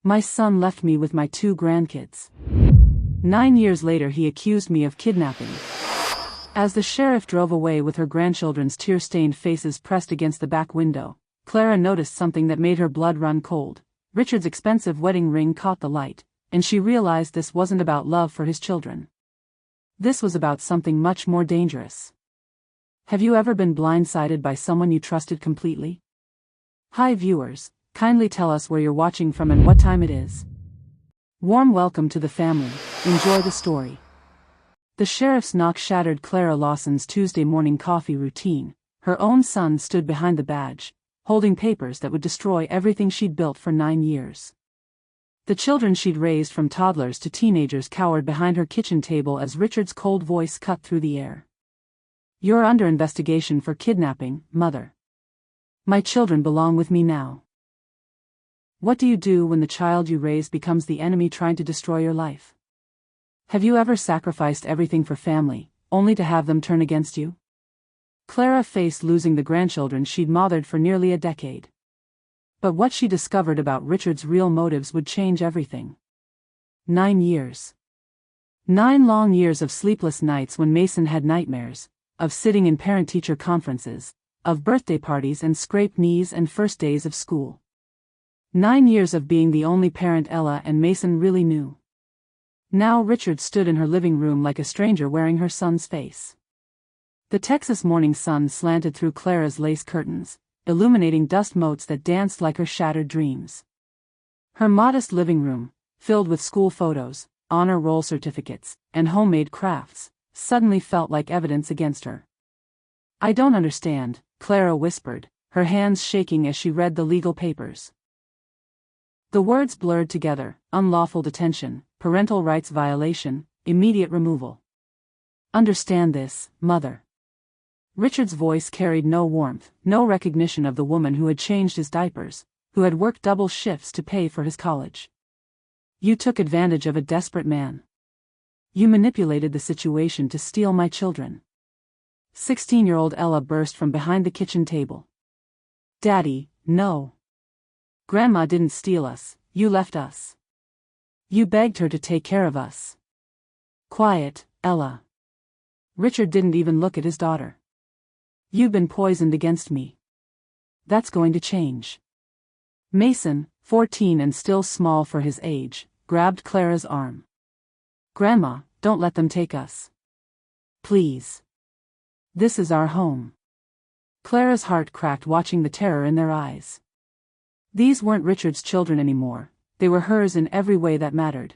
My son left me with my 2 grandkids. 9 years later he accused me of kidnapping. As the sheriff drove away with her grandchildren's tear-stained faces pressed against the back window, Clara noticed something that made her blood run cold. Richard's expensive wedding ring caught the light, and she realized this wasn't about love for his children. This was about something much more dangerous. Have you ever been blindsided by someone you trusted completely? Hi viewers, kindly tell us where you're watching from and what time it is. Warm welcome to the family, enjoy the story. The sheriff's knock shattered Clara Lawson's Tuesday morning coffee routine. Her own son stood behind the badge, holding papers that would destroy everything she'd built for 9 years. The children she'd raised from toddlers to teenagers cowered behind her kitchen table as Richard's cold voice cut through the air. You're under investigation for kidnapping, Mother. My children belong with me now. What do you do when the child you raise becomes the enemy trying to destroy your life? Have you ever sacrificed everything for family, only to have them turn against you? Clara faced losing the grandchildren she'd mothered for nearly a decade. But what she discovered about Richard's real motives would change everything. 9 years. 9 long years of sleepless nights when Mason had nightmares, of sitting in parent-teacher conferences, of birthday parties and scraped knees and first days of school. 9 years of being the only parent Ella and Mason really knew. Now Richard stood in her living room like a stranger wearing her son's face. The Texas morning sun slanted through Clara's lace curtains, illuminating dust motes that danced like her shattered dreams. Her modest living room, filled with school photos, honor roll certificates, and homemade crafts, suddenly felt like evidence against her. I don't understand, Clara whispered, her hands shaking as she read the legal papers. The words blurred together: unlawful detention, parental rights violation, immediate removal. Understand this, Mother. Richard's voice carried no warmth, no recognition of the woman who had changed his diapers, who had worked double shifts to pay for his college. You took advantage of a desperate man. You manipulated the situation to steal my children. 16-year-old Ella burst from behind the kitchen table. Daddy, no. Grandma didn't steal us, you left us. You begged her to take care of us. Quiet, Ella. Richard didn't even look at his daughter. You've been poisoned against me. That's going to change. Mason, 14 and still small for his age, grabbed Clara's arm. Grandma, don't let them take us. Please. This is our home. Clara's heart cracked watching the terror in their eyes. These weren't Richard's children anymore, they were hers in every way that mattered.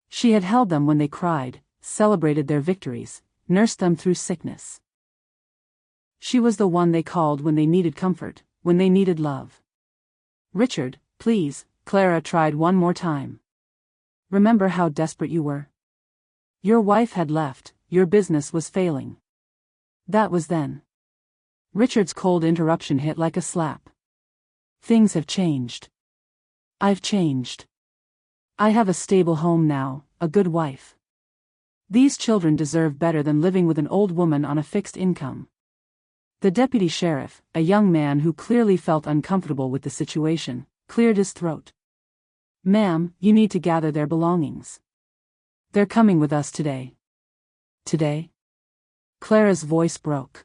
She had held them when they cried, celebrated their victories, nursed them through sickness. She was the one they called when they needed comfort, when they needed love. Richard, please, Clara tried one more time. Remember how desperate you were? Your wife had left, your business was failing. That was then. Richard's cold interruption hit like a slap. Things have changed. I've changed. I have a stable home now, a good wife. These children deserve better than living with an old woman on a fixed income. The deputy sheriff, a young man who clearly felt uncomfortable with the situation, cleared his throat. Ma'am, you need to gather their belongings. They're coming with us today. Today? Clara's voice broke.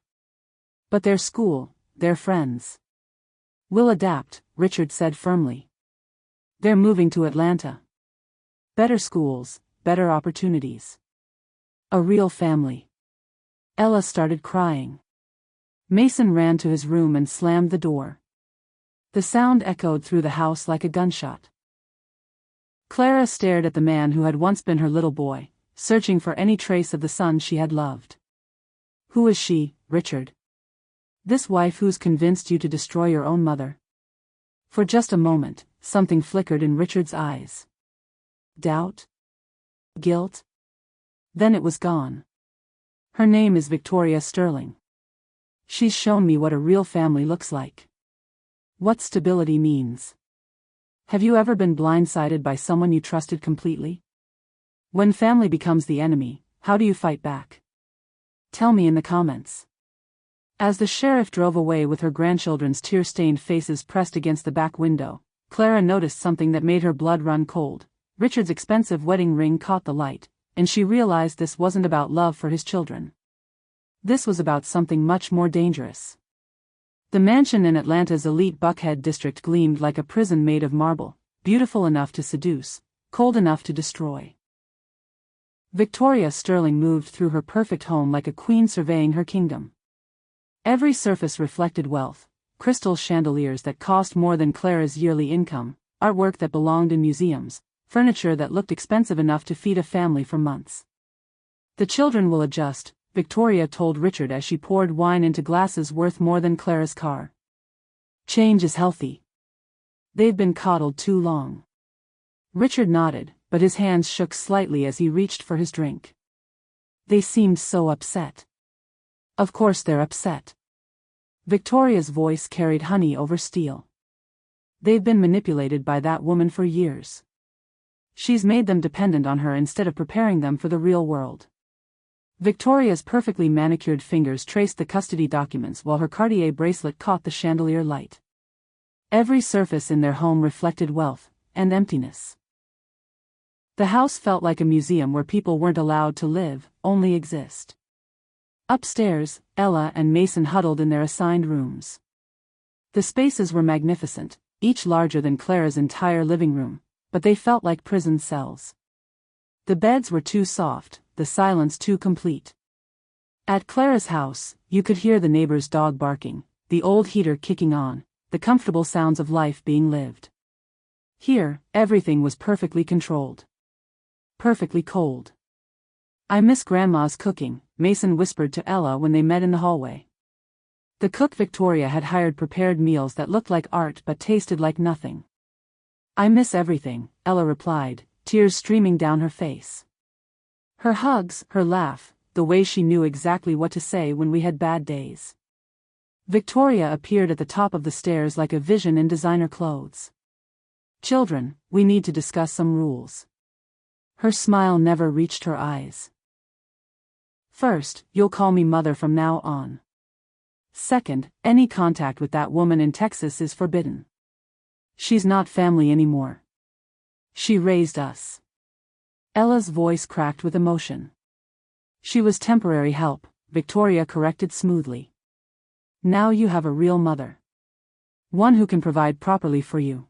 But their school, their friends. We'll adapt, Richard said firmly. They're moving to Atlanta. Better schools, better opportunities. A real family. Ella started crying. Mason ran to his room and slammed the door. The sound echoed through the house like a gunshot. Clara stared at the man who had once been her little boy, searching for any trace of the son she had loved. Who is she, Richard? This wife who's convinced you to destroy your own mother? For just a moment, something flickered in Richard's eyes. Doubt? Guilt? Then it was gone. Her name is Victoria Sterling. She's shown me what a real family looks like. What stability means. Have you ever been blindsided by someone you trusted completely? When family becomes the enemy, how do you fight back? Tell me in the comments. As the sheriff drove away with her grandchildren's tear-stained faces pressed against the back window, Clara noticed something that made her blood run cold. Richard's expensive wedding ring caught the light, and she realized this wasn't about love for his children. This was about something much more dangerous. The mansion in Atlanta's elite Buckhead district gleamed like a prison made of marble, beautiful enough to seduce, cold enough to destroy. Victoria Sterling moved through her perfect home like a queen surveying her kingdom. Every surface reflected wealth, crystal chandeliers that cost more than Clara's yearly income, artwork that belonged in museums, furniture that looked expensive enough to feed a family for months. "The children will adjust," Victoria told Richard as she poured wine into glasses worth more than Clara's car. "Change is healthy. They've been coddled too long." Richard nodded, but his hands shook slightly as he reached for his drink. "They seemed so upset." "Of course they're upset." Victoria's voice carried honey over steel. "They've been manipulated by that woman for years. She's made them dependent on her instead of preparing them for the real world." Victoria's perfectly manicured fingers traced the custody documents while her Cartier bracelet caught the chandelier light. Every surface in their home reflected wealth and emptiness. The house felt like a museum where people weren't allowed to live, only exist. Upstairs, Ella and Mason huddled in their assigned rooms. The spaces were magnificent, each larger than Clara's entire living room, but they felt like prison cells. The beds were too soft, the silence too complete. At Clara's house, you could hear the neighbor's dog barking, the old heater kicking on, the comfortable sounds of life being lived. Here, everything was perfectly controlled. Perfectly cold. "I miss Grandma's cooking," Mason whispered to Ella when they met in the hallway. The cook Victoria had hired prepared meals that looked like art but tasted like nothing. "I miss everything," Ella replied, tears streaming down her face. Her hugs, her laugh, the way she knew exactly what to say when we had bad days. Victoria appeared at the top of the stairs like a vision in designer clothes. "Children, we need to discuss some rules." Her smile never reached her eyes. "First, you'll call me mother from now on. Second, any contact with that woman in Texas is forbidden. She's not family anymore. She raised us." Ella's voice cracked with emotion. "She was temporary help," Victoria corrected smoothly. "Now you have a real mother. One who can provide properly for you."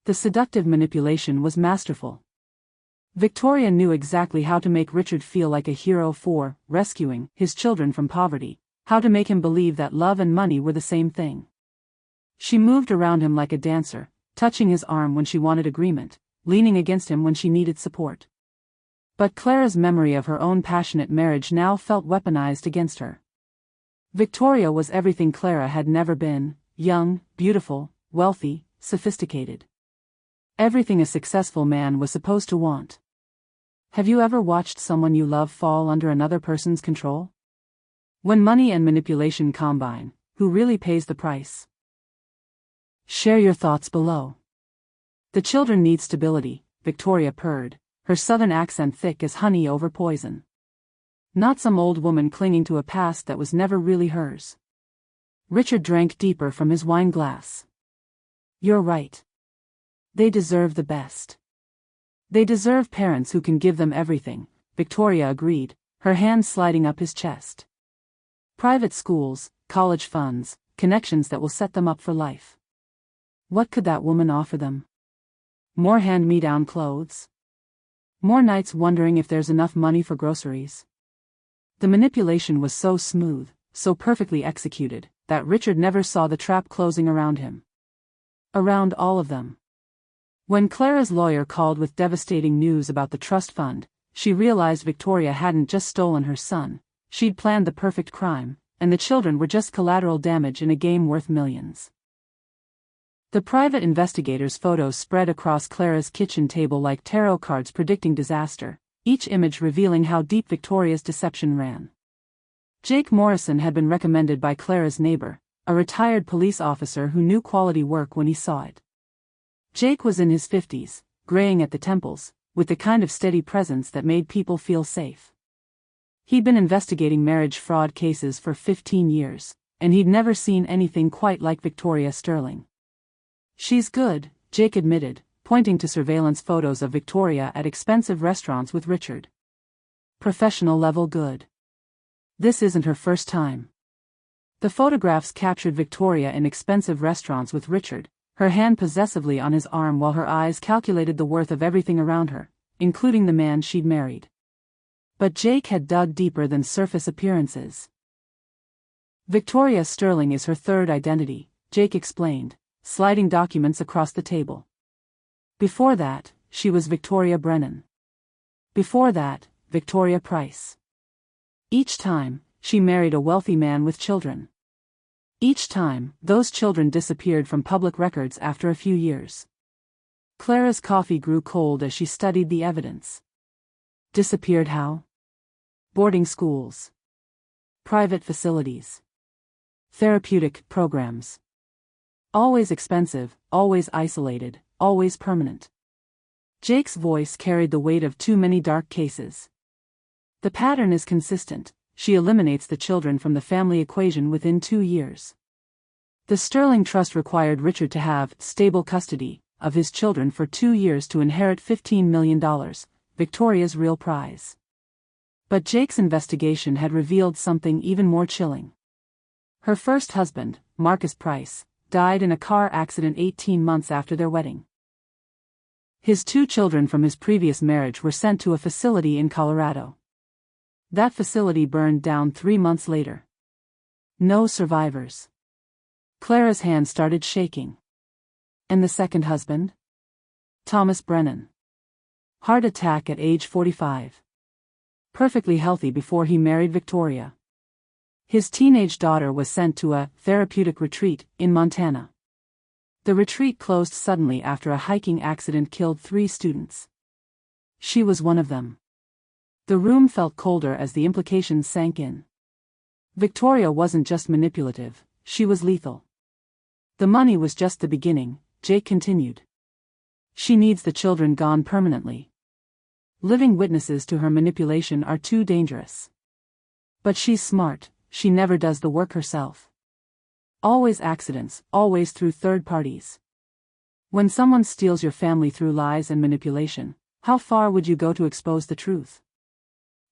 The seductive manipulation was masterful. Victoria knew exactly how to make Richard feel like a hero for rescuing his children from poverty, how to make him believe that love and money were the same thing. She moved around him like a dancer, touching his arm when she wanted agreement, leaning against him when she needed support. But Clara's memory of her own passionate marriage now felt weaponized against her. Victoria was everything Clara had never been: young, beautiful, wealthy, sophisticated. Everything a successful man was supposed to want. Have you ever watched someone you love fall under another person's control? When money and manipulation combine, who really pays the price? Share your thoughts below. "The children need stability," Victoria purred, her southern accent thick as honey over poison. Not some old woman clinging to a past that was never really hers. Richard drank deeper from his wine glass. "You're right. They deserve the best. They deserve parents who can give them everything," Victoria agreed, her hand sliding up his chest. "Private schools, college funds, connections that will set them up for life. What could that woman offer them? More hand-me-down clothes? More nights wondering if there's enough money for groceries?" The manipulation was so smooth, so perfectly executed, that Richard never saw the trap closing around him. Around all of them. When Clara's lawyer called with devastating news about the trust fund, she realized Victoria hadn't just stolen her son, she'd planned the perfect crime, and the children were just collateral damage in a game worth millions. The private investigator's photos spread across Clara's kitchen table like tarot cards predicting disaster, each image revealing how deep Victoria's deception ran. Jake Morrison had been recommended by Clara's neighbor, a retired police officer who knew quality work when he saw it. Jake was in his 50s, graying at the temples, with the kind of steady presence that made people feel safe. He'd been investigating marriage fraud cases for 15 years, and he'd never seen anything quite like Victoria Sterling. "She's good," Jake admitted, pointing to surveillance photos of Victoria at expensive restaurants with Richard. Professional level good. This isn't her first time. The photographs captured Victoria in expensive restaurants with Richard, her hand possessively on his arm while her eyes calculated the worth of everything around her, including the man she'd married. But Jake had dug deeper than surface appearances. Victoria Sterling is her third identity, Jake explained, sliding documents across the table. Before that, she was Victoria Brennan. Before that, Victoria Price. Each time, she married a wealthy man with children. Each time, those children disappeared from public records after a few years. Clara's coffee grew cold as she studied the evidence. Disappeared how? Boarding schools. Private facilities. Therapeutic programs. Always expensive, always isolated, always permanent. Jake's voice carried the weight of too many dark cases. The pattern is consistent. She eliminates the children from the family equation within 2 years. The Sterling Trust required Richard to have stable custody of his children for 2 years to inherit $15 million, Victoria's real prize. But Jake's investigation had revealed something even more chilling. Her first husband, Marcus Price, died in a car accident 18 months after their wedding. His 2 children from his previous marriage were sent to a facility in Colorado. That facility burned down 3 months later. No survivors. Clara's hand started shaking. And the second husband? Thomas Brennan. Heart attack at age 45. Perfectly healthy before he married Victoria. His teenage daughter was sent to a therapeutic retreat in Montana. The retreat closed suddenly after a hiking accident killed 3 students. She was one of them. The room felt colder as the implications sank in. Victoria wasn't just manipulative, she was lethal. The money was just the beginning, Jake continued. She needs the children gone permanently. Living witnesses to her manipulation are too dangerous. But she's smart, she never does the work herself. Always accidents, always through third parties. When someone steals your family through lies and manipulation, how far would you go to expose the truth?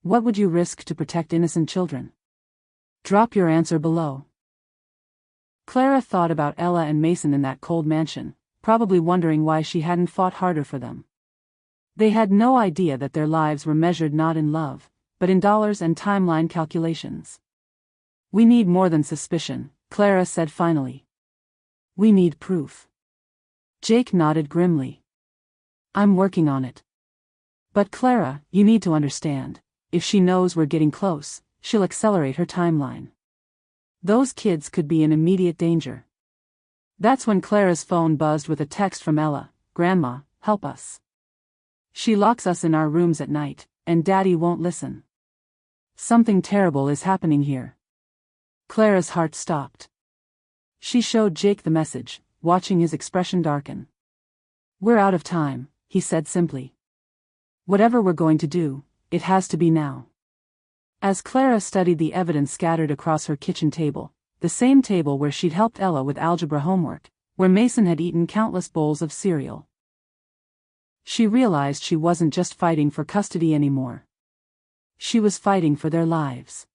What would you risk to protect innocent children? Drop your answer below. Clara thought about Ella and Mason in that cold mansion, probably wondering why she hadn't fought harder for them. They had no idea that their lives were measured not in love, but in dollars and timeline calculations. We need more than suspicion, Clara said finally. We need proof. Jake nodded grimly. I'm working on it. But Clara, you need to understand. If she knows we're getting close, she'll accelerate her timeline. Those kids could be in immediate danger. That's when Clara's phone buzzed with a text from Ella. Grandma, help us. She locks us in our rooms at night, and Daddy won't listen. Something terrible is happening here. Clara's heart stopped. She showed Jake the message, watching his expression darken. We're out of time, he said simply. Whatever we're going to do, it has to be now. As Clara studied the evidence scattered across her kitchen table, the same table where she'd helped Ella with algebra homework, where Mason had eaten countless bowls of cereal, she realized she wasn't just fighting for custody anymore. She was fighting for their lives.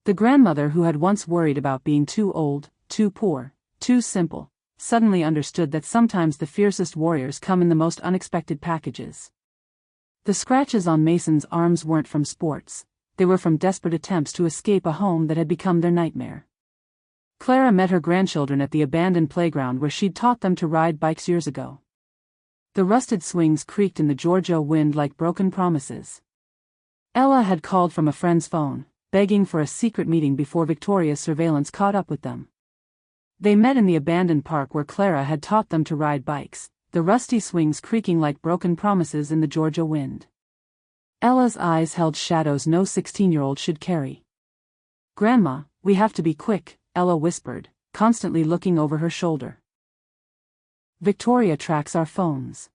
The grandmother who had once worried about being too old, too poor, too simple, suddenly understood that sometimes the fiercest warriors come in the most unexpected packages. The scratches on Mason's arms weren't from sports, they were from desperate attempts to escape a home that had become their nightmare. Clara met her grandchildren at the abandoned playground where she'd taught them to ride bikes years ago. The rusted swings creaked in the Georgia wind like broken promises. Ella had called from a friend's phone, begging for a secret meeting before Victoria's surveillance caught up with them. They met in the abandoned park where Clara had taught them to ride bikes, the rusty swings creaking like broken promises in the Georgia wind. Ella's eyes held shadows no 16-year-old should carry. "Grandma, we have to be quick," Ella whispered, constantly looking over her shoulder. "Victoria tracks our phones.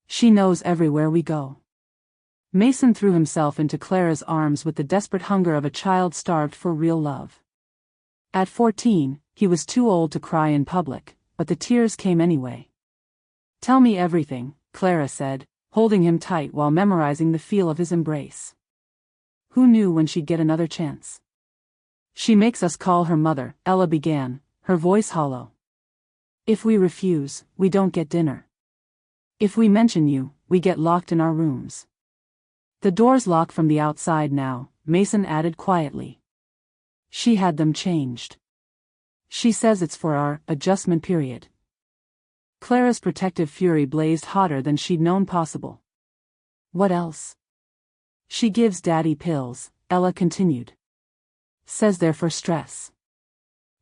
She knows everywhere we go." Mason threw himself into Clara's arms with the desperate hunger of a child starved for real love. At 14, he was too old to cry in public, but the tears came anyway. Tell me everything, Clara said, holding him tight while memorizing the feel of his embrace. Who knew when she'd get another chance? She makes us call her mother, Ella began, her voice hollow. If we refuse, we don't get dinner. If we mention you, we get locked in our rooms. The doors lock from the outside now, Mason added quietly. She had them changed. She says it's for our adjustment period. Clara's protective fury blazed hotter than she'd known possible. What else? She gives Daddy pills, Ella continued. Says they're for stress.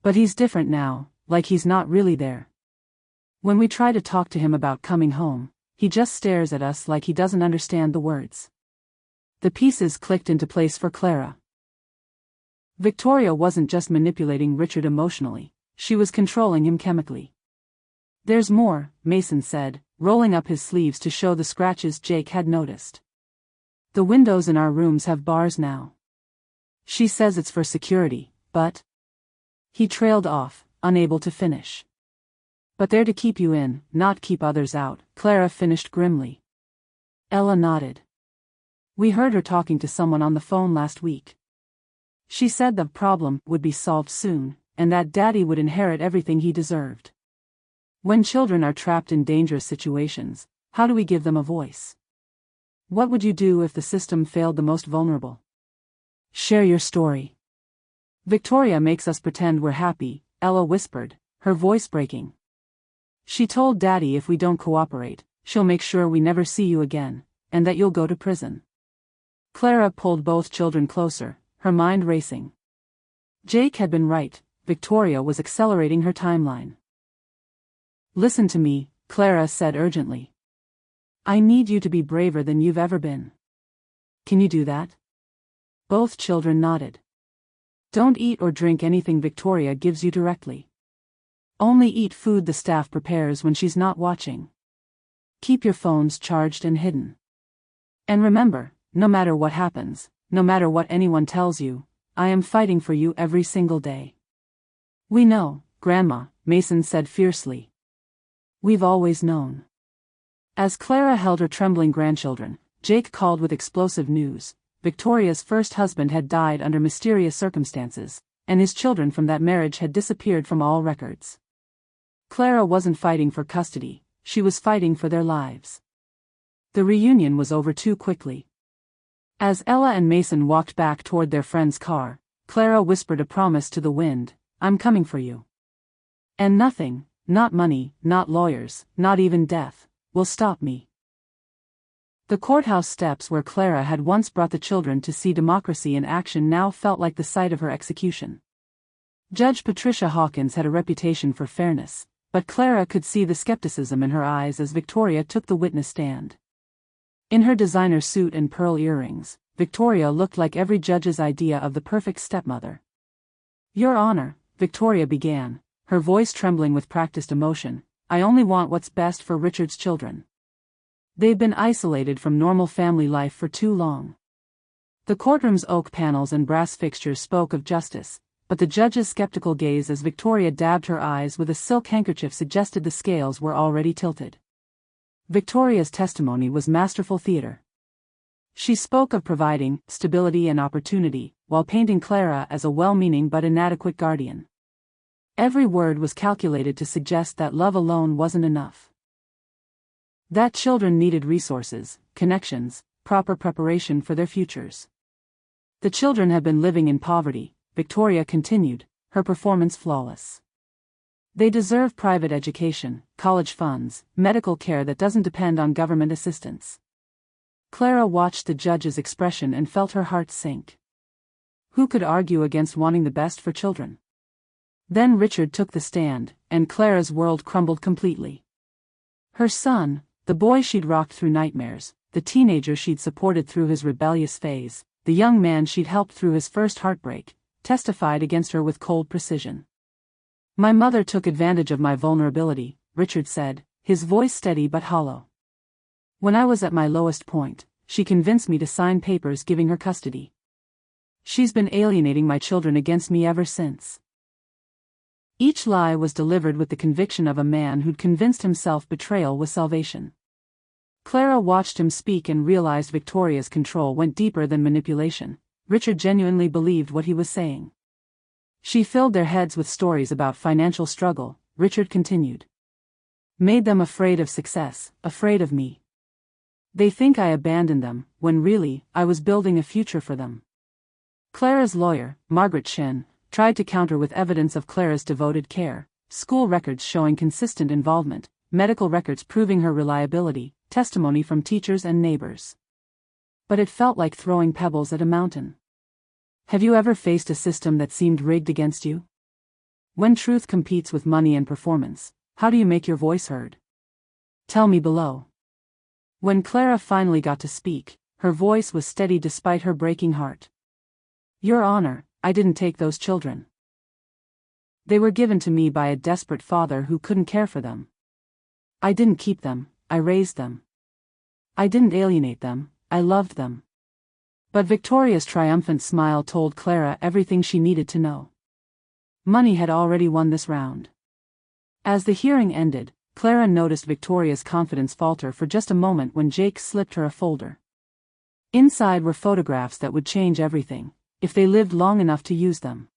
But he's different now, like he's not really there. When we try to talk to him about coming home, he just stares at us like he doesn't understand the words. The pieces clicked into place for Clara. Victoria wasn't just manipulating Richard emotionally, she was controlling him chemically. There's more, Mason said, rolling up his sleeves to show the scratches Jake had noticed. The windows in our rooms have bars now. She says it's for security, but... He trailed off, unable to finish. But they're to keep you in, not keep others out, Clara finished grimly. Ella nodded. We heard her talking to someone on the phone last week. She said the problem would be solved soon, and that Daddy would inherit everything he deserved. When children are trapped in dangerous situations, how do we give them a voice? What would you do if the system failed the most vulnerable? Share your story. Victoria makes us pretend we're happy, Ella whispered, her voice breaking. She told Daddy if we don't cooperate, she'll make sure we never see you again, and that you'll go to prison. Clara pulled both children closer, her mind racing. Jake had been right, Victoria was accelerating her timeline. Listen to me, Clara said urgently. I need you to be braver than you've ever been. Can you do that? Both children nodded. Don't eat or drink anything Victoria gives you directly. Only eat food the staff prepares when she's not watching. Keep your phones charged and hidden. And remember, no matter what happens, no matter what anyone tells you, I am fighting for you every single day. We know, Grandma, Mason said fiercely. We've always known. As Clara held her trembling grandchildren, Jake called with explosive news. Victoria's first husband had died under mysterious circumstances, and his children from that marriage had disappeared from all records. Clara wasn't fighting for custody, she was fighting for their lives. The reunion was over too quickly. As Ella and Mason walked back toward their friend's car, Clara whispered a promise to the wind, I'm coming for you. And nothing, not money, not lawyers, not even death, will stop me. The courthouse steps where Clara had once brought the children to see democracy in action now felt like the site of her execution. Judge Patricia Hawkins had a reputation for fairness, but Clara could see the skepticism in her eyes as Victoria took the witness stand. In her designer suit and pearl earrings, Victoria looked like every judge's idea of the perfect stepmother. Your Honor, Victoria began, her voice trembling with practiced emotion, I only want what's best for Richard's children. They've been isolated from normal family life for too long. The courtroom's oak panels and brass fixtures spoke of justice, but the judge's skeptical gaze as Victoria dabbed her eyes with a silk handkerchief suggested the scales were already tilted. Victoria's testimony was masterful theater. She spoke of providing stability and opportunity, while painting Clara as a well-meaning but inadequate guardian. Every word was calculated to suggest that love alone wasn't enough. That children needed resources, connections, proper preparation for their futures. The children have been living in poverty, Victoria continued, her performance flawless. They deserve private education, college funds, medical care that doesn't depend on government assistance. Clara watched the judge's expression and felt her heart sink. Who could argue against wanting the best for children? Then Richard took the stand, and Clara's world crumbled completely. Her son, the boy she'd rocked through nightmares, the teenager she'd supported through his rebellious phase, the young man she'd helped through his first heartbreak, testified against her with cold precision. My mother took advantage of my vulnerability, Richard said, his voice steady but hollow. When I was at my lowest point, she convinced me to sign papers giving her custody. She's been alienating my children against me ever since. Each lie was delivered with the conviction of a man who'd convinced himself betrayal was salvation. Clara watched him speak and realized Victoria's control went deeper than manipulation. Richard genuinely believed what he was saying. She filled their heads with stories about financial struggle, Richard continued. Made them afraid of success, afraid of me. They think I abandoned them, when really, I was building a future for them. Clara's lawyer, Margaret Shen, tried to counter with evidence of Clara's devoted care, school records showing consistent involvement, medical records proving her reliability, testimony from teachers and neighbors. But it felt like throwing pebbles at a mountain. Have you ever faced a system that seemed rigged against you? When truth competes with money and performance, how do you make your voice heard? Tell me below. When Clara finally got to speak, her voice was steady despite her breaking heart. Your Honor, I didn't take those children. They were given to me by a desperate father who couldn't care for them. I didn't keep them, I raised them. I didn't alienate them, I loved them. But Victoria's triumphant smile told Clara everything she needed to know. Money had already won this round. As the hearing ended, Clara noticed Victoria's confidence falter for just a moment when Jake slipped her a folder. Inside were photographs that would change everything, if they lived long enough to use them.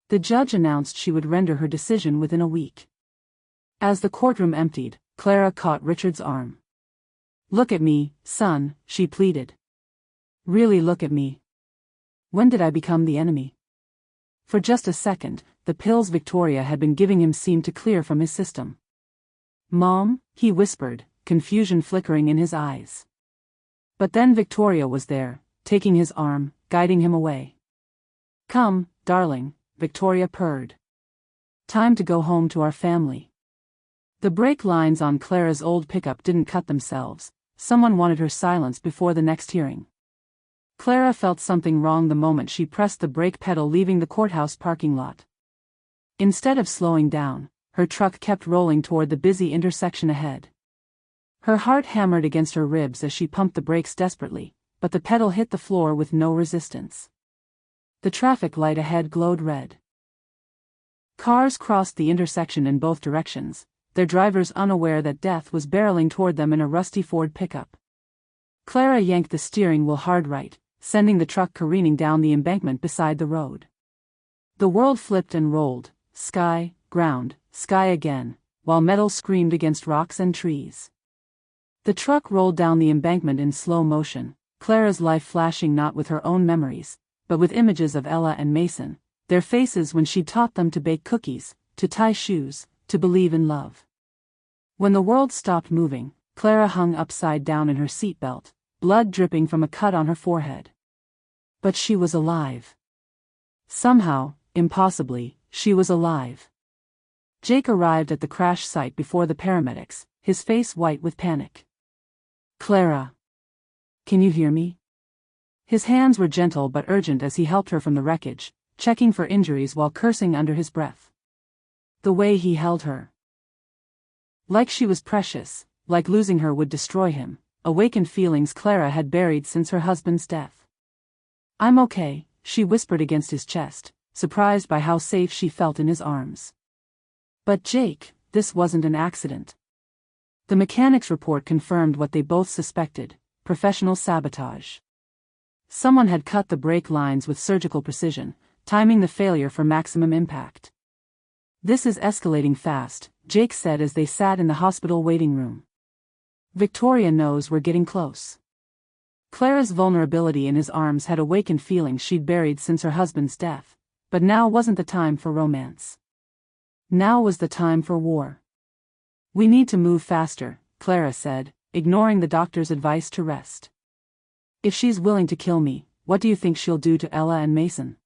The judge announced she would render her decision within a week. As the courtroom emptied, Clara caught Richard's arm. Look at me, son, she pleaded. Really look at me. When did I become the enemy? For just a second, the pills Victoria had been giving him seemed to clear from his system. Mom, he whispered, confusion flickering in his eyes. But then Victoria was there, taking his arm, guiding him away. Come, darling, Victoria purred. Time to go home to our family. The brake lines on Clara's old pickup didn't cut themselves. Someone wanted her silenced before the next hearing. Clara felt something wrong the moment she pressed the brake pedal leaving the courthouse parking lot. Instead of slowing down, her truck kept rolling toward the busy intersection ahead. Her heart hammered against her ribs as she pumped the brakes desperately, but the pedal hit the floor with no resistance. The traffic light ahead glowed red. Cars crossed the intersection in both directions, their drivers unaware that death was barreling toward them in a rusty Ford pickup. Clara yanked the steering wheel hard right, sending the truck careening down the embankment beside the road. The world flipped and rolled, sky, ground, sky again, while metal screamed against rocks and trees. The truck rolled down the embankment in slow motion, Clara's life flashing not with her own memories, but with images of Ella and Mason, their faces when she taught them to bake cookies, to tie shoes, to believe in love. When the world stopped moving, Clara hung upside down in her seatbelt, blood dripping from a cut on her forehead. But she was alive. Somehow, impossibly, she was alive. Jake arrived at the crash site before the paramedics, his face white with panic. Clara. Can you hear me? His hands were gentle but urgent as he helped her from the wreckage, checking for injuries while cursing under his breath. The way he held her. Like she was precious, like losing her would destroy him, awakened feelings Clara had buried since her husband's death. I'm okay, she whispered against his chest, surprised by how safe she felt in his arms. But Jake, this wasn't an accident. The mechanic's report confirmed what they both suspected, professional sabotage. Someone had cut the brake lines with surgical precision, timing the failure for maximum impact. This is escalating fast, Jake said as they sat in the hospital waiting room. Victoria knows we're getting close. Clara's vulnerability in his arms had awakened feelings she'd buried since her husband's death, but now wasn't the time for romance. Now was the time for war. We need to move faster, Clara said, ignoring the doctor's advice to rest. If she's willing to kill me, what do you think she'll do to Ella and Mason?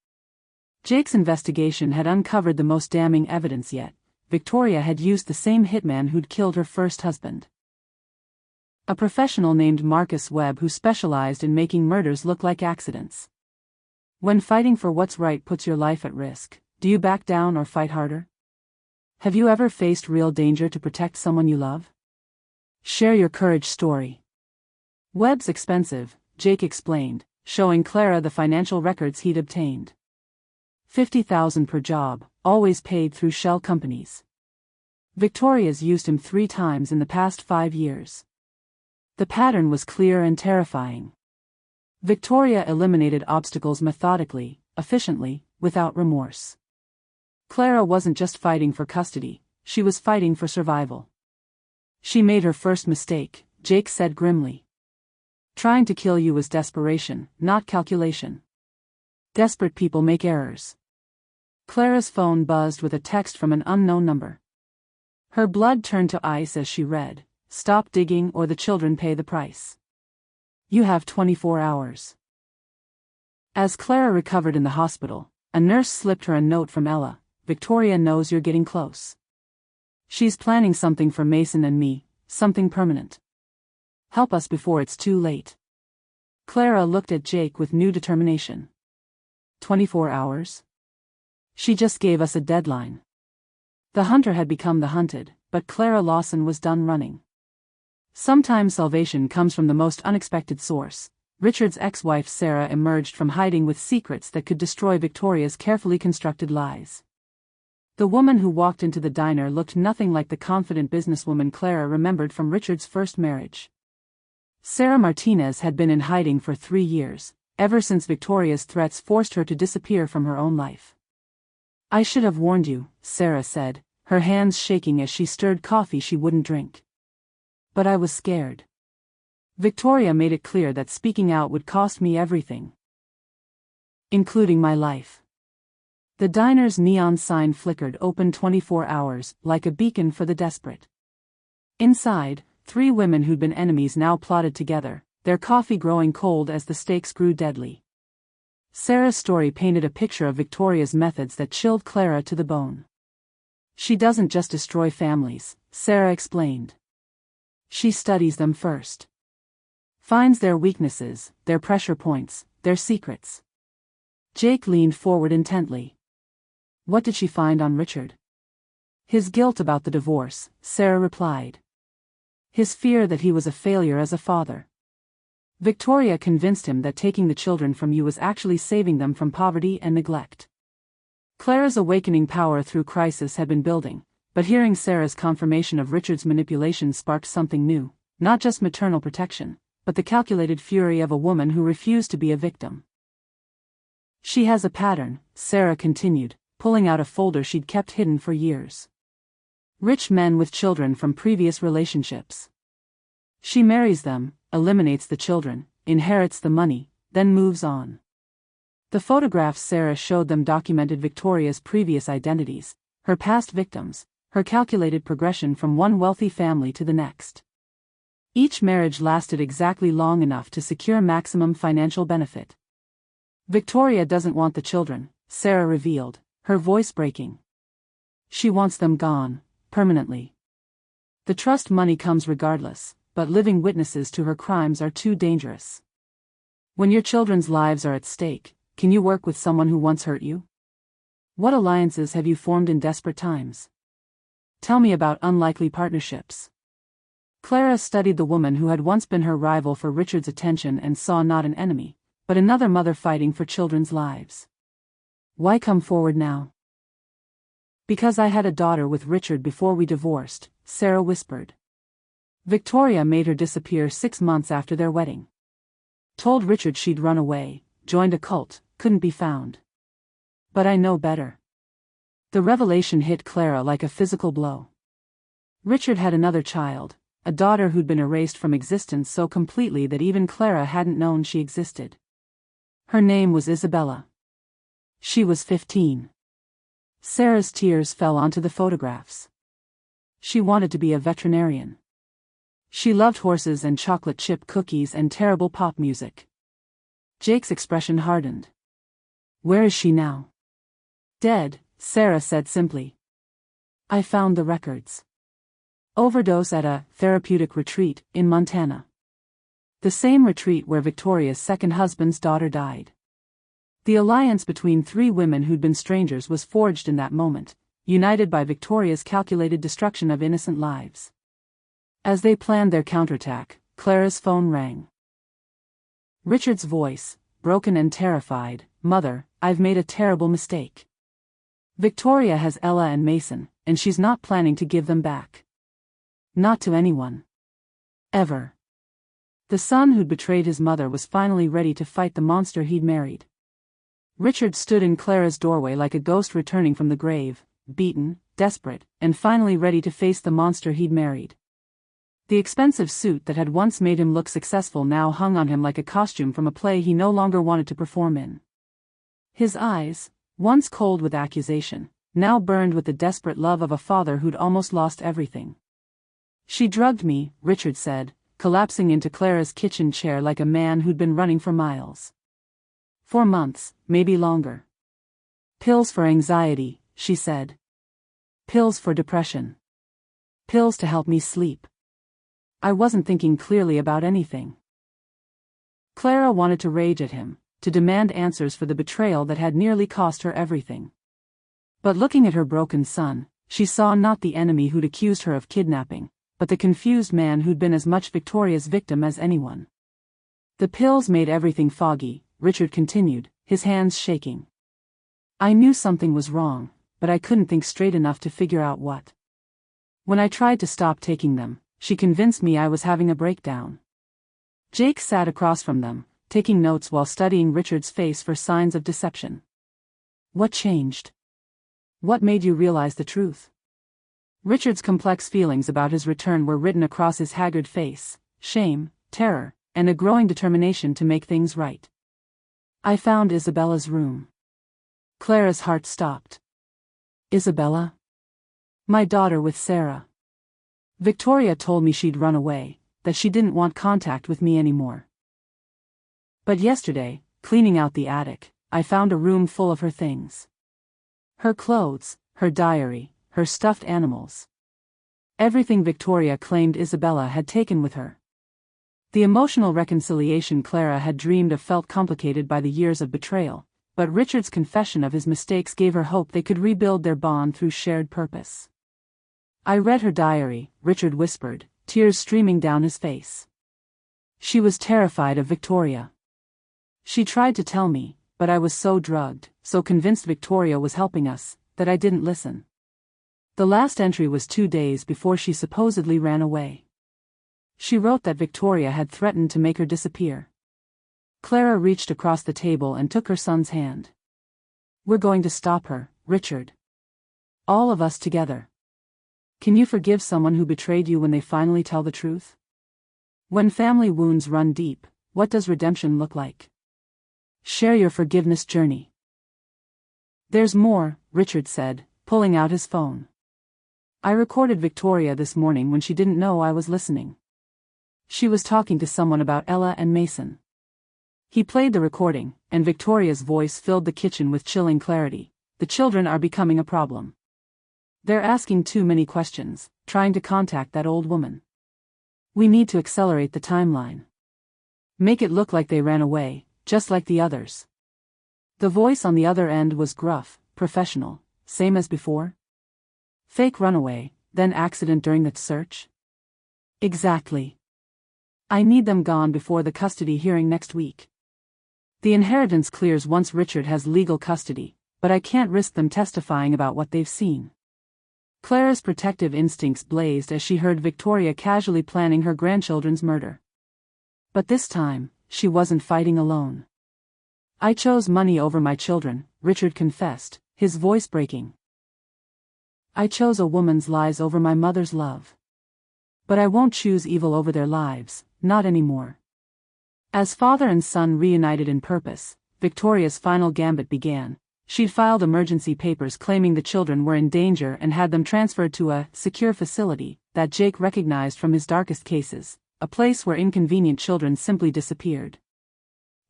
Jake's investigation had uncovered the most damning evidence yet. Victoria had used the same hitman who'd killed her first husband. A professional named Marcus Webb who specialized in making murders look like accidents. When fighting for what's right puts your life at risk, do you back down or fight harder? Have you ever faced real danger to protect someone you love? Share your courage story. Webb's expensive, Jake explained, showing Clara the financial records he'd obtained. $50,000 per job, always paid through shell companies. Victoria's used him 3 times in the past 5 years. The pattern was clear and terrifying. Victoria eliminated obstacles methodically, efficiently, without remorse. Clara wasn't just fighting for custody, she was fighting for survival. She made her first mistake, Jake said grimly. Trying to kill you was desperation, not calculation. Desperate people make errors. Clara's phone buzzed with a text from an unknown number. Her blood turned to ice as she read, "Stop digging or the children pay the price. You have 24 hours." As Clara recovered in the hospital, a nurse slipped her a note from Ella. "Victoria knows you're getting close. She's planning something for Mason and me, something permanent. Help us before it's too late." Clara looked at Jake with new determination. 24 hours? She just gave us a deadline. The hunter had become the hunted, but Clara Lawson was done running. Sometimes salvation comes from the most unexpected source. Richard's ex-wife Sarah emerged from hiding with secrets that could destroy Victoria's carefully constructed lies. The woman who walked into the diner looked nothing like the confident businesswoman Clara remembered from Richard's first marriage. Sarah Martinez had been in hiding for 3 years, ever since Victoria's threats forced her to disappear from her own life. "I should have warned you," Sarah said, her hands shaking as she stirred coffee she wouldn't drink. "But I was scared. Victoria made it clear that speaking out would cost me everything, including my life." The diner's neon sign flickered open 24 hours, like a beacon for the desperate. Inside, 3 women who'd been enemies now plotted together, their coffee growing cold as the stakes grew deadly. Sarah's story painted a picture of Victoria's methods that chilled Clara to the bone. "She doesn't just destroy families," Sarah explained. "She studies them first. Finds their weaknesses, their pressure points, their secrets." Jake leaned forward intently. "What did she find on Richard?" "His guilt about the divorce," Sarah replied. "His fear that he was a failure as a father. Victoria convinced him that taking the children from you was actually saving them from poverty and neglect." Clara's awakening power through crisis had been building, but hearing Sarah's confirmation of Richard's manipulation sparked something new, not just maternal protection, but the calculated fury of a woman who refused to be a victim. "She has a pattern," Sarah continued, pulling out a folder she'd kept hidden for years. "Rich men with children from previous relationships. She marries them, eliminates the children, inherits the money, then moves on." The photographs Sarah showed them documented Victoria's previous identities, her past victims, her calculated progression from one wealthy family to the next. Each marriage lasted exactly long enough to secure maximum financial benefit. "Victoria doesn't want the children," Sarah revealed, her voice breaking. "She wants them gone, permanently. The trust money comes regardless, but living witnesses to her crimes are too dangerous. When your children's lives are at stake, can you work with someone who once hurt you? What alliances have you formed in desperate times? Tell me about unlikely partnerships." Clara studied the woman who had once been her rival for Richard's attention and saw not an enemy, but another mother fighting for children's lives. "Why come forward now?" "Because I had a daughter with Richard before we divorced," Sarah whispered. "Victoria made her disappear 6 months after their wedding. Told Richard she'd run away, joined a cult, couldn't be found. But I know better." The revelation hit Clara like a physical blow. Richard had another child, a daughter who'd been erased from existence so completely that even Clara hadn't known she existed. Her name was Isabella. She was 15. Sarah's tears fell onto the photographs. She wanted to be a veterinarian. She loved horses and chocolate chip cookies and terrible pop music. Jake's expression hardened. "Where is she now?" "Dead," Sarah said simply. "I found the records. Overdose at a therapeutic retreat in Montana. The same retreat where Victoria's second husband's daughter died." The alliance between 3 women who'd been strangers was forged in that moment, united by Victoria's calculated destruction of innocent lives. As they planned their counterattack, Clara's phone rang. Richard's voice, broken and terrified. "Mother, I've made a terrible mistake. Victoria has Ella and Mason, and she's not planning to give them back. Not to anyone. Ever. The son who'd betrayed his mother was finally ready to fight the monster he'd married. Richard stood in Clara's doorway like a ghost returning from the grave, beaten, desperate, and finally ready to face the monster he'd married. The expensive suit that had once made him look successful now hung on him like a costume from a play he no longer wanted to perform in. His eyes, once cold with accusation, now burned with the desperate love of a father who'd almost lost everything. She drugged me, Richard said, collapsing into Clara's kitchen chair like a man who'd been running for miles. 4 months, maybe longer. Pills for anxiety, she said. Pills for depression. Pills to help me sleep. I wasn't thinking clearly about anything. Clara wanted to rage at him, to demand answers for the betrayal that had nearly cost her everything. But looking at her broken son, she saw not the enemy who'd accused her of kidnapping, but the confused man who'd been as much Victoria's victim as anyone. The pills made everything foggy, Richard continued, his hands shaking. I knew something was wrong, but I couldn't think straight enough to figure out what. When I tried to stop taking them, she convinced me I was having a breakdown. Jake sat across from them, taking notes while studying Richard's face for signs of deception. What changed? What made you realize the truth? Richard's complex feelings about his return were written across his haggard face: shame, terror, and a growing determination to make things right. I found Isabella's room. Clara's heart stopped. Isabella? My daughter with Sarah. Victoria told me she'd run away, that she didn't want contact with me anymore. But yesterday, cleaning out the attic, I found a room full of her things. Her clothes, her diary, her stuffed animals. Everything Victoria claimed Isabella had taken with her. The emotional reconciliation Clara had dreamed of felt complicated by the years of betrayal, but Richard's confession of his mistakes gave her hope they could rebuild their bond through shared purpose. I read her diary, Richard whispered, tears streaming down his face. She was terrified of Victoria. She tried to tell me, but I was so drugged, so convinced Victoria was helping us, that I didn't listen. The last entry was 2 days before she supposedly ran away. She wrote that Victoria had threatened to make her disappear. Clara reached across the table and took her son's hand. We're going to stop her, Richard. All of us together. Can you forgive someone who betrayed you when they finally tell the truth? When family wounds run deep, what does redemption look like? Share your forgiveness journey. There's more, Richard said, pulling out his phone. I recorded Victoria this morning when she didn't know I was listening. She was talking to someone about Ella and Mason. He played the recording, and Victoria's voice filled the kitchen with chilling clarity. The children are becoming a problem. They're asking too many questions, trying to contact that old woman. We need to accelerate the timeline. Make it look like they ran away, just like the others. The voice on the other end was gruff, professional, same as before. Fake runaway, then accident during the search? Exactly. I need them gone before the custody hearing next week. The inheritance clears once Richard has legal custody, but I can't risk them testifying about what they've seen. Clara's protective instincts blazed as she heard Victoria casually planning her grandchildren's murder. But this time, she wasn't fighting alone. I chose money over my children, Richard confessed, his voice breaking. I chose a woman's lies over my mother's love. But I won't choose evil over their lives, not anymore. As father and son reunited in purpose, Victoria's final gambit began. She'd filed emergency papers claiming the children were in danger and had them transferred to a secure facility that Jake recognized from his darkest cases, a place where inconvenient children simply disappeared.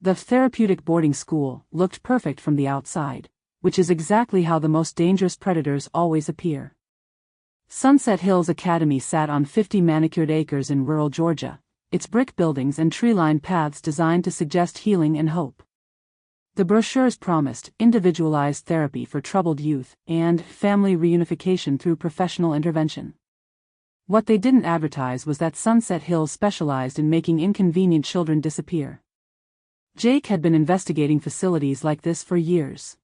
The therapeutic boarding school looked perfect from the outside, which is exactly how the most dangerous predators always appear. Sunset Hills Academy sat on 50 manicured acres in rural Georgia, its brick buildings and tree-lined paths designed to suggest healing and hope. The brochures promised individualized therapy for troubled youth and family reunification through professional intervention. What they didn't advertise was that Sunset Hills specialized in making inconvenient children disappear. Jake had been investigating facilities like this for years.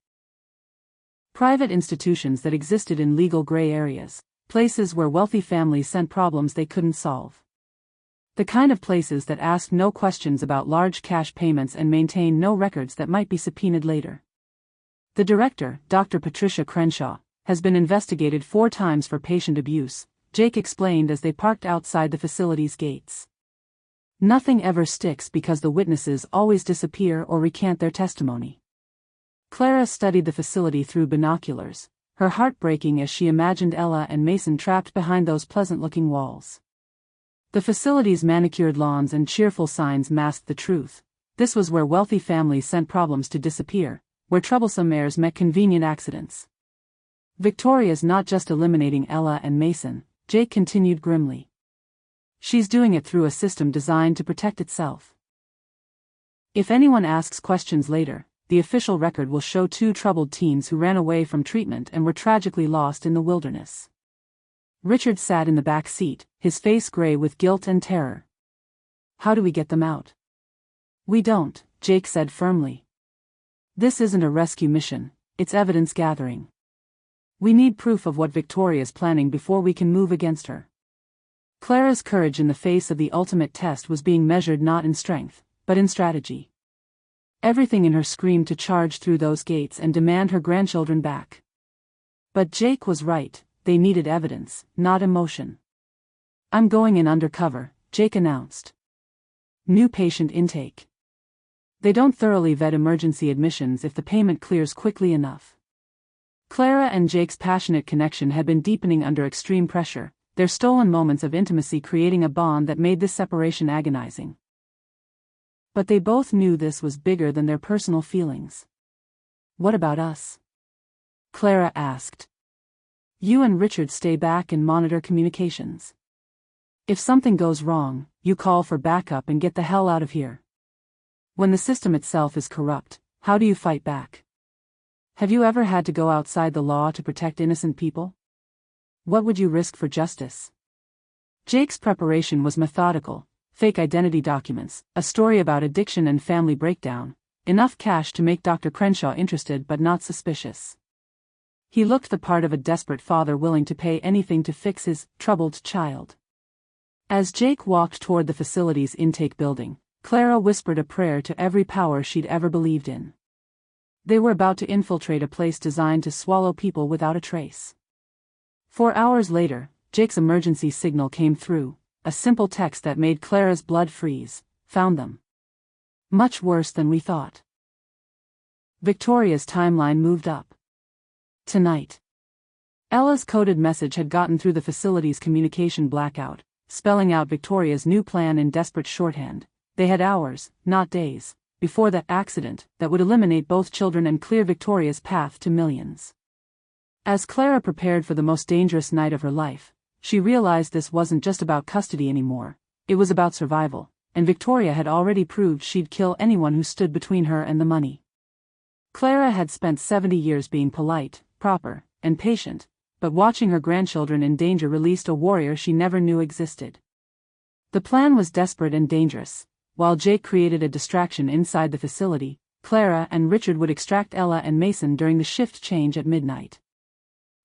Private institutions that existed in legal gray areas, places where wealthy families sent problems they couldn't solve. The kind of places that asked no questions about large cash payments and maintained no records that might be subpoenaed later. The director, Dr. Patricia Crenshaw, has been investigated 4 times for patient abuse, Jake explained as they parked outside the facility's gates. Nothing ever sticks because the witnesses always disappear or recant their testimony. Clara studied the facility through binoculars, her heart breaking as she imagined Ella and Mason trapped behind those pleasant-looking walls. The facility's manicured lawns and cheerful signs masked the truth. This was where wealthy families sent problems to disappear, where troublesome heirs met convenient accidents. Victoria's not just eliminating Ella and Mason, Jake continued grimly. She's doing it through a system designed to protect itself. If anyone asks questions later, the official record will show 2 troubled teens who ran away from treatment and were tragically lost in the wilderness. Richard sat in the back seat, his face gray with guilt and terror. How do we get them out? We don't, Jake said firmly. This isn't a rescue mission, it's evidence gathering. We need proof of what Victoria's planning before we can move against her. Clara's courage in the face of the ultimate test was being measured not in strength, but in strategy. Everything in her screamed to charge through those gates and demand her grandchildren back. But Jake was right, they needed evidence, not emotion. I'm going in undercover, Jake announced. New patient intake. They don't thoroughly vet emergency admissions if the payment clears quickly enough. Clara and Jake's passionate connection had been deepening under extreme pressure, their stolen moments of intimacy creating a bond that made this separation agonizing. But they both knew this was bigger than their personal feelings. What about us? Clara asked. You and Richard stay back and monitor communications. If something goes wrong, you call for backup and get the hell out of here. When the system itself is corrupt, how do you fight back? Have you ever had to go outside the law to protect innocent people? What would you risk for justice? Jake's preparation was methodical, fake identity documents, a story about addiction and family breakdown, enough cash to make Dr. Crenshaw interested but not suspicious. He looked the part of a desperate father willing to pay anything to fix his troubled child. As Jake walked toward the facility's intake building, Clara whispered a prayer to every power she'd ever believed in. They were about to infiltrate a place designed to swallow people without a trace. 4 hours later, Jake's emergency signal came through, a simple text that made Clara's blood freeze. Found them. Much worse than we thought. Victoria's timeline moved up. Tonight. Ella's coded message had gotten through the facility's communication blackout, spelling out Victoria's new plan in desperate shorthand. They had hours, not days, before that accident that would eliminate both children and clear Victoria's path to millions. As Clara prepared for the most dangerous night of her life, she realized this wasn't just about custody anymore, it was about survival, and Victoria had already proved she'd kill anyone who stood between her and the money. Clara had spent 70 years being polite, proper, and patient, but watching her grandchildren in danger released a warrior she never knew existed. The plan was desperate and dangerous. While Jake created a distraction inside the facility, Clara and Richard would extract Ella and Mason during the shift change at midnight.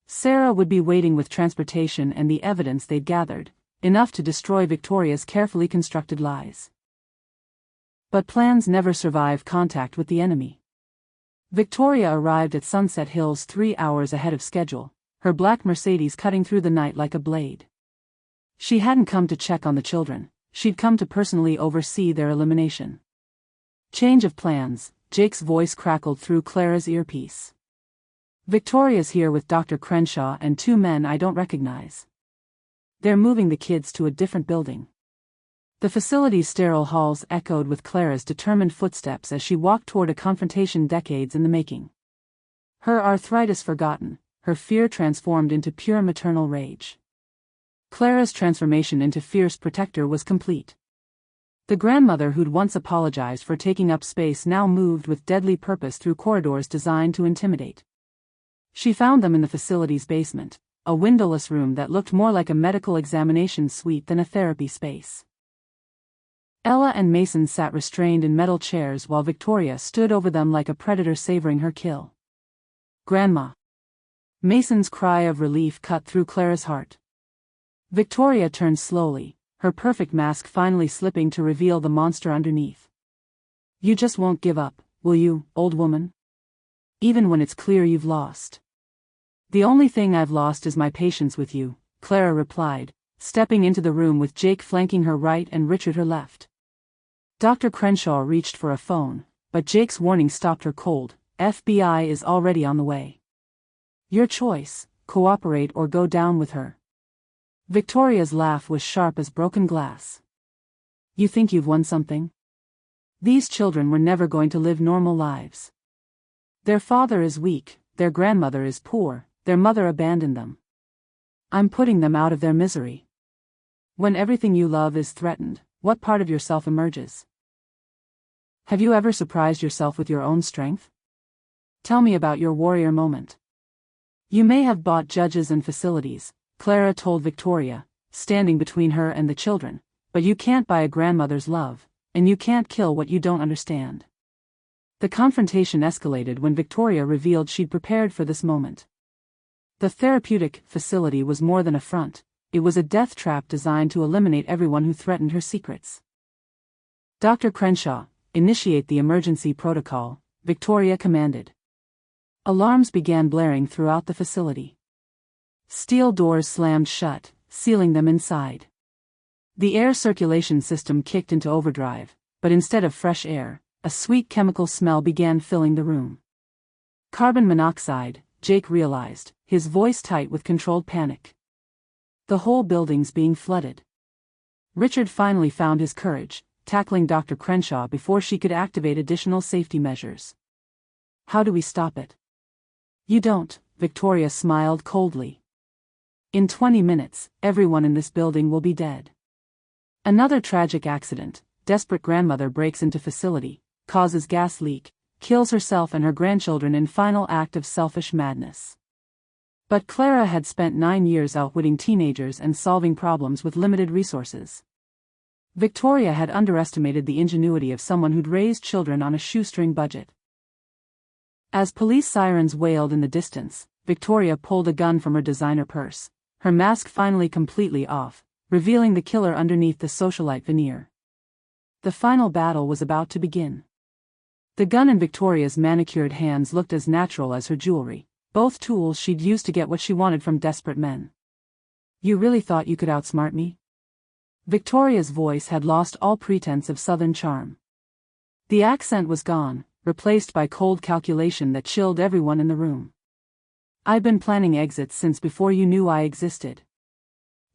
Sarah would be waiting with transportation and the evidence they'd gathered, enough to destroy Victoria's carefully constructed lies. But plans never survive contact with the enemy. Victoria arrived at Sunset Hills 3 hours ahead of schedule, her black Mercedes cutting through the night like a blade. She hadn't come to check on the children. She'd come to personally oversee their elimination. Change of plans, Jake's voice crackled through Clara's earpiece. Victoria's here with Dr. Crenshaw and 2 men I don't recognize. They're moving the kids to a different building. The facility's sterile halls echoed with Clara's determined footsteps as she walked toward a confrontation decades in the making. Her arthritis forgotten, her fear transformed into pure maternal rage. Clara's transformation into fierce protector was complete. The grandmother who'd once apologized for taking up space now moved with deadly purpose through corridors designed to intimidate. She found them in the facility's basement, a windowless room that looked more like a medical examination suite than a therapy space. Ella and Mason sat restrained in metal chairs while Victoria stood over them like a predator savoring her kill. "Grandma." Mason's cry of relief cut through Clara's heart. Victoria turned slowly, her perfect mask finally slipping to reveal the monster underneath. "You just won't give up, will you, old woman? Even when it's clear you've lost." "The only thing I've lost is my patience with you," Clara replied, stepping into the room with Jake flanking her right and Richard her left. Dr. Crenshaw reached for a phone, but Jake's warning stopped her cold. "FBI is already on the way. Your choice, cooperate or go down with her." Victoria's laugh was sharp as broken glass. "You think you've won something? These children were never going to live normal lives. Their father is weak, their grandmother is poor, their mother abandoned them. I'm putting them out of their misery. When everything you love is threatened, what part of yourself emerges? Have you ever surprised yourself with your own strength? Tell me about your warrior moment." "You may have bought judges and facilities," Clara told Victoria, standing between her and the children, "but you can't buy a grandmother's love, and you can't kill what you don't understand." The confrontation escalated when Victoria revealed she'd prepared for this moment. The therapeutic facility was more than a front, it was a death trap designed to eliminate everyone who threatened her secrets. "Dr. Crenshaw, initiate the emergency protocol," Victoria commanded. Alarms began blaring throughout the facility. Steel doors slammed shut, sealing them inside. The air circulation system kicked into overdrive, but instead of fresh air, a sweet chemical smell began filling the room. "Carbon monoxide," Jake realized, his voice tight with controlled panic. "The whole building's being flooded." Richard finally found his courage, tackling Dr. Crenshaw before she could activate additional safety measures. "How do we stop it?" "You don't," Victoria smiled coldly. "In 20 minutes, everyone in this building will be dead." Another tragic accident: desperate grandmother breaks into facility, causes gas leak, kills herself and her grandchildren in final act of selfish madness. But Clara had spent 9 years outwitting teenagers and solving problems with limited resources. Victoria had underestimated the ingenuity of someone who'd raised children on a shoestring budget. As police sirens wailed in the distance, Victoria pulled a gun from her designer purse, her mask finally completely off, revealing the killer underneath the socialite veneer. The final battle was about to begin. The gun in Victoria's manicured hands looked as natural as her jewelry, both tools she'd used to get what she wanted from desperate men. "You really thought you could outsmart me?" Victoria's voice had lost all pretense of southern charm. The accent was gone, replaced by cold calculation that chilled everyone in the room. "I've been planning exits since before you knew I existed."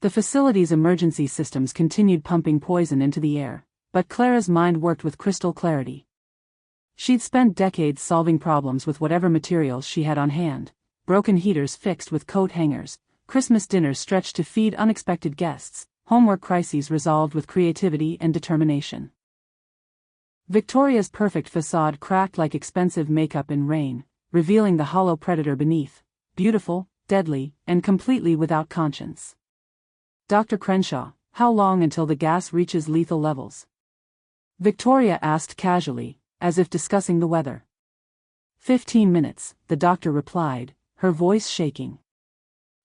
The facility's emergency systems continued pumping poison into the air, but Clara's mind worked with crystal clarity. She'd spent decades solving problems with whatever materials she had on hand: broken heaters fixed with coat hangers, Christmas dinners stretched to feed unexpected guests, homework crises resolved with creativity and determination. Victoria's perfect facade cracked like expensive makeup in rain, revealing the hollow predator beneath, beautiful, deadly, and completely without conscience. "Dr. Crenshaw, how long until the gas reaches lethal levels?" Victoria asked casually, as if discussing the weather. 15 minutes, the doctor replied, her voice shaking.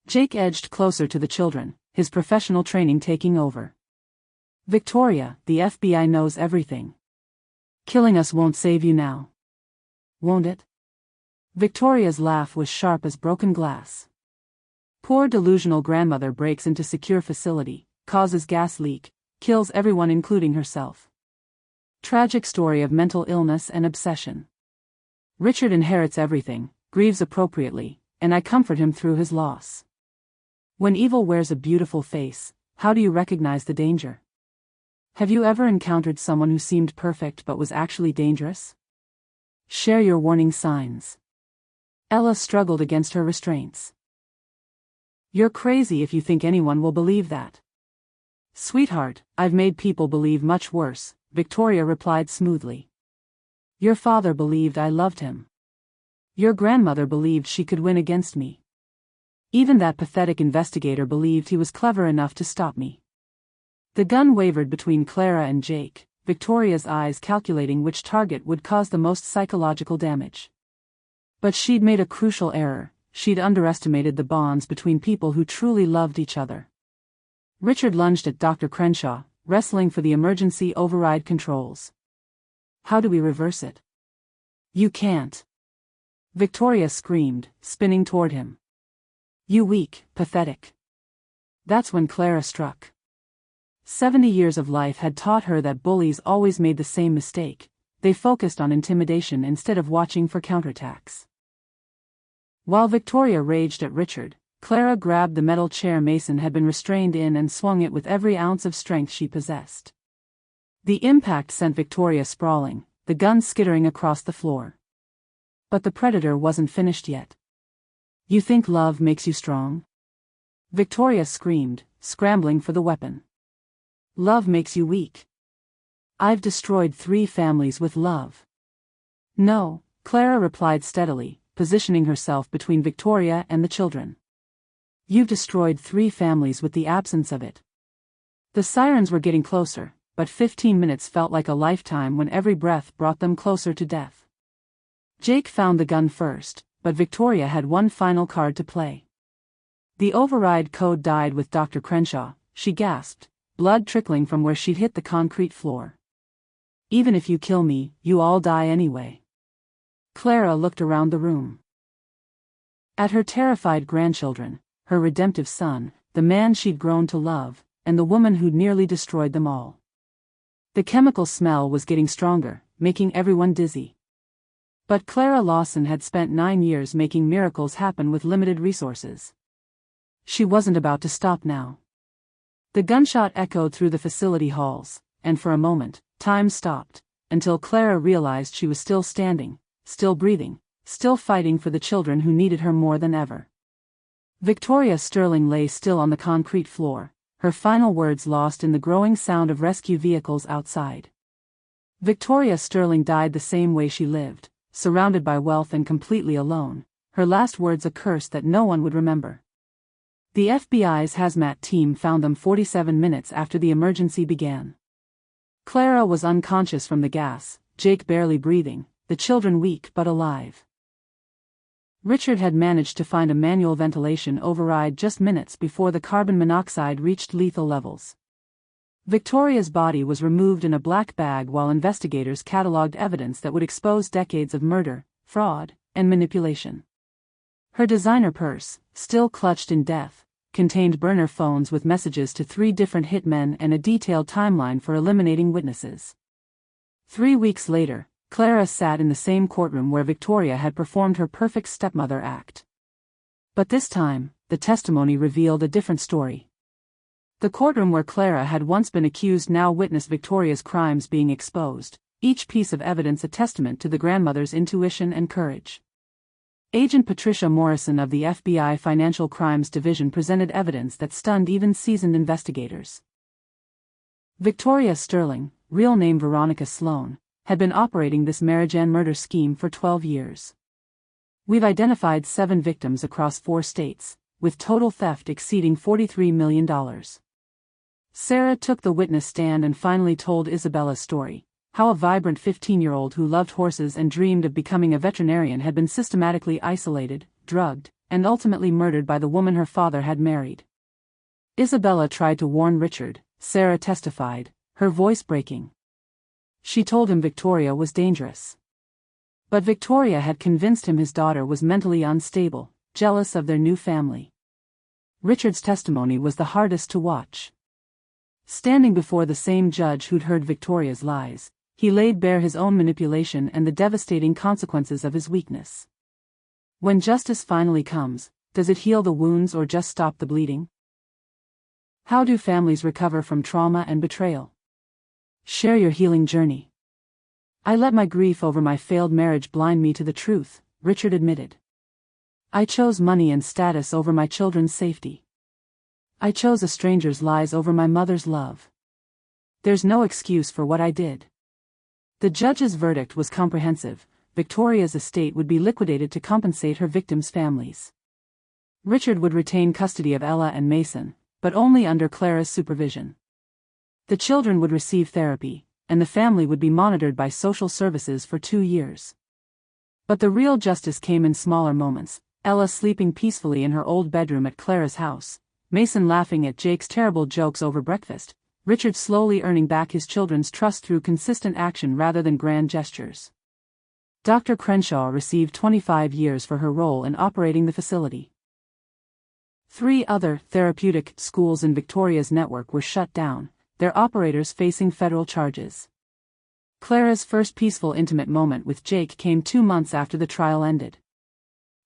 Jake edged closer to the children, his professional training taking over. "Victoria, the FBI knows everything. Killing us won't save you now. Won't it?" Victoria's laugh was sharp as broken glass. "Poor delusional grandmother breaks into secure facility, causes gas leak, kills everyone including herself. Tragic story of mental illness and obsession. Richard inherits everything, grieves appropriately, and I comfort him through his loss. When evil wears a beautiful face, how do you recognize the danger? Have you ever encountered someone who seemed perfect but was actually dangerous? Share your warning signs." Ella struggled against her restraints. "You're crazy if you think anyone will believe that." "Sweetheart, I've made people believe much worse," Victoria replied smoothly. "Your father believed I loved him. Your grandmother believed she could win against me. Even that pathetic investigator believed he was clever enough to stop me." The gun wavered between Clara and Jake, Victoria's eyes calculating which target would cause the most psychological damage. But she'd made a crucial error. She'd underestimated the bonds between people who truly loved each other. Richard lunged at Dr. Crenshaw, wrestling for the emergency override controls. "How do we reverse it?" "You can't," Victoria screamed, spinning toward him. "You weak, pathetic." That's when Clara struck. 70 years of life had taught her that bullies always made the same mistake. They focused on intimidation instead of watching for counterattacks. While Victoria raged at Richard, Clara grabbed the metal chair Mason had been restrained in and swung it with every ounce of strength she possessed. The impact sent Victoria sprawling, the gun skittering across the floor. But the predator wasn't finished yet. "You think love makes you strong?" Victoria screamed, scrambling for the weapon. "Love makes you weak. I've destroyed 3 families with love." "No," Clara replied steadily, positioning herself between Victoria and the children. "You've destroyed 3 families with the absence of it." The sirens were getting closer, but 15 minutes felt like a lifetime when every breath brought them closer to death. Jake found the gun first, but Victoria had one final card to play. The override code died with Dr. Crenshaw, she gasped, blood trickling from where she'd hit the concrete floor. "Even if you kill me, you all die anyway." Clara looked around the room. At her terrified grandchildren, her redemptive son, the man she'd grown to love, and the woman who'd nearly destroyed them all. The chemical smell was getting stronger, making everyone dizzy. But Clara Lawson had spent 9 years making miracles happen with limited resources. She wasn't about to stop now. The gunshot echoed through the facility halls, and for a moment, time stopped, until Clara realized she was still standing, still breathing, still fighting for the children who needed her more than ever. Victoria Sterling lay still on the concrete floor, her final words lost in the growing sound of rescue vehicles outside. Victoria Sterling died the same way she lived, surrounded by wealth and completely alone, her last words a curse that no one would remember. The FBI's hazmat team found them 47 minutes after the emergency began. Clara was unconscious from the gas, Jake barely breathing, the children weak but alive. Richard had managed to find a manual ventilation override just minutes before the carbon monoxide reached lethal levels. Victoria's body was removed in a black bag while investigators cataloged evidence that would expose decades of murder, fraud, and manipulation. Her designer purse, still clutched in death, contained burner phones with messages to 3 different hitmen and a detailed timeline for eliminating witnesses. 3 weeks later, Clara sat in the same courtroom where Victoria had performed her perfect stepmother act. But this time, the testimony revealed a different story. The courtroom where Clara had once been accused now witnessed Victoria's crimes being exposed, each piece of evidence a testament to the grandmother's intuition and courage. Agent Patricia Morrison of the FBI Financial Crimes Division presented evidence that stunned even seasoned investigators. Victoria Sterling, real name Veronica Sloan, had been operating this marriage and murder scheme for 12 years. "We've identified 7 victims across 4 states, with total theft exceeding $43 million. Sarah took the witness stand and finally told Isabella's story, how a vibrant 15-year-old who loved horses and dreamed of becoming a veterinarian had been systematically isolated, drugged, and ultimately murdered by the woman her father had married. Isabella tried to warn Richard, Sarah testified, her voice breaking. She told him Victoria was dangerous. But Victoria had convinced him his daughter was mentally unstable, jealous of their new family. Richard's testimony was the hardest to watch. Standing before the same judge who'd heard Victoria's lies, he laid bare his own manipulation and the devastating consequences of his weakness. When justice finally comes, does it heal the wounds or just stop the bleeding? How do families recover from trauma and betrayal? Share your healing journey. "I let my grief over my failed marriage blind me to the truth," Richard admitted. "I chose money and status over my children's safety. I chose a stranger's lies over my mother's love. There's no excuse for what I did." The judge's verdict was comprehensive. Victoria's estate would be liquidated to compensate her victims' families. Richard would retain custody of Ella and Mason, but only under Clara's supervision. The children would receive therapy, and the family would be monitored by social services for 2 years. But the real justice came in smaller moments: Ella sleeping peacefully in her old bedroom at Clara's house, Mason laughing at Jake's terrible jokes over breakfast, Richard slowly earning back his children's trust through consistent action rather than grand gestures. Dr. Crenshaw received 25 years for her role in operating the facility. 3 other therapeutic schools in Victoria's network were shut down, their operators facing federal charges. Clara's first peaceful intimate moment with Jake came 2 months after the trial ended.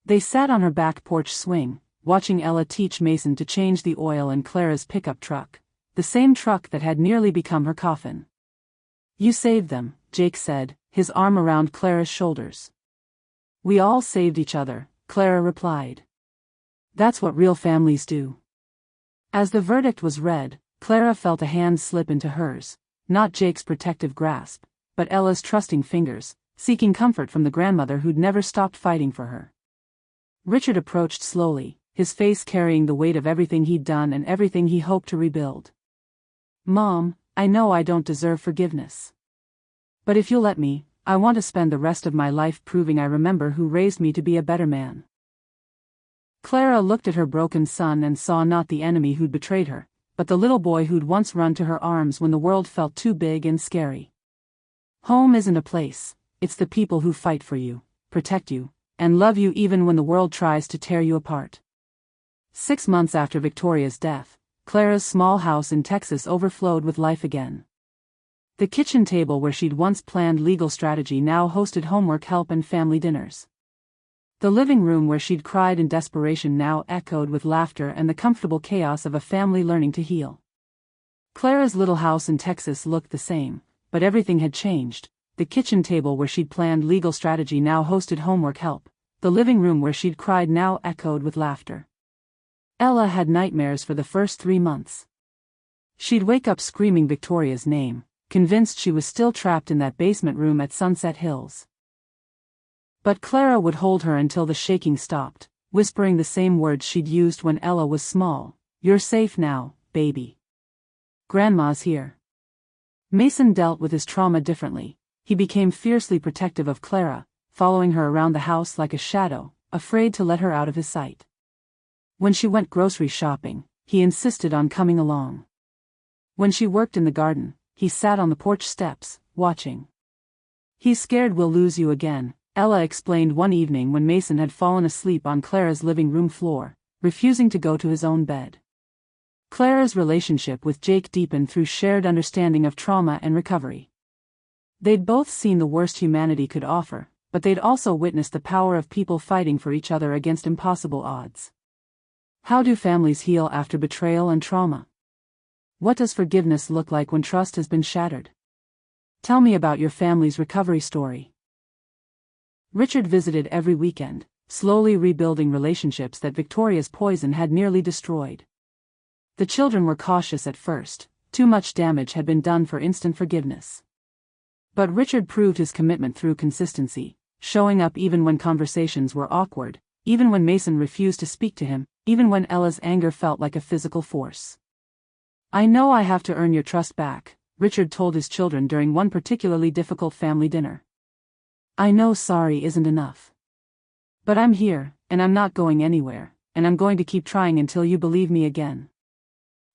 They sat on her back porch swing, watching Ella teach Mason to change the oil in Clara's pickup truck, the same truck that had nearly become her coffin. "You saved them," Jake said, his arm around Clara's shoulders. "We all saved each other," Clara replied. "That's what real families do." As the verdict was read, Clara felt a hand slip into hers, not Jake's protective grasp, but Ella's trusting fingers, seeking comfort from the grandmother who'd never stopped fighting for her. Richard approached slowly, his face carrying the weight of everything he'd done and everything he hoped to rebuild. "Mom, I know I don't deserve forgiveness. But if you'll let me, I want to spend the rest of my life proving I remember who raised me to be a better man." Clara looked at her broken son and saw not the enemy who'd betrayed her, but the little boy who'd once run to her arms when the world felt too big and scary. Home isn't a place, it's the people who fight for you, protect you, and love you even when the world tries to tear you apart. 6 months after Victoria's death, Clara's small house in Texas overflowed with life again. The kitchen table where she'd once planned legal strategy now hosted homework help and family dinners. The living room where she'd cried in desperation now echoed with laughter and the comfortable chaos of a family learning to heal. Clara's little house in Texas looked the same, but everything had changed. The kitchen table where she'd planned legal strategy now hosted homework help. The living room where she'd cried now echoed with laughter. Ella had nightmares for the first 3 months. She'd wake up screaming Victoria's name, convinced she was still trapped in that basement room at Sunset Hills. But Clara would hold her until the shaking stopped, whispering the same words she'd used when Ella was small: "You're safe now, baby. Grandma's here." Mason dealt with his trauma differently. He became fiercely protective of Clara, following her around the house like a shadow, afraid to let her out of his sight. When she went grocery shopping, he insisted on coming along. When she worked in the garden, he sat on the porch steps, watching. "He's scared we'll lose you again," Ella explained one evening when Mason had fallen asleep on Clara's living room floor, refusing to go to his own bed. Clara's relationship with Jake deepened through shared understanding of trauma and recovery. They'd both seen the worst humanity could offer, but they'd also witnessed the power of people fighting for each other against impossible odds. How do families heal after betrayal and trauma? What does forgiveness look like when trust has been shattered? Tell me about your family's recovery story. Richard visited every weekend, slowly rebuilding relationships that Victoria's poison had nearly destroyed. The children were cautious at first, too much damage had been done for instant forgiveness. But Richard proved his commitment through consistency, showing up even when conversations were awkward, even when Mason refused to speak to him, even when Ella's anger felt like a physical force. "I know I have to earn your trust back," Richard told his children during one particularly difficult family dinner. "I know sorry isn't enough. But I'm here, and I'm not going anywhere, and I'm going to keep trying until you believe me again."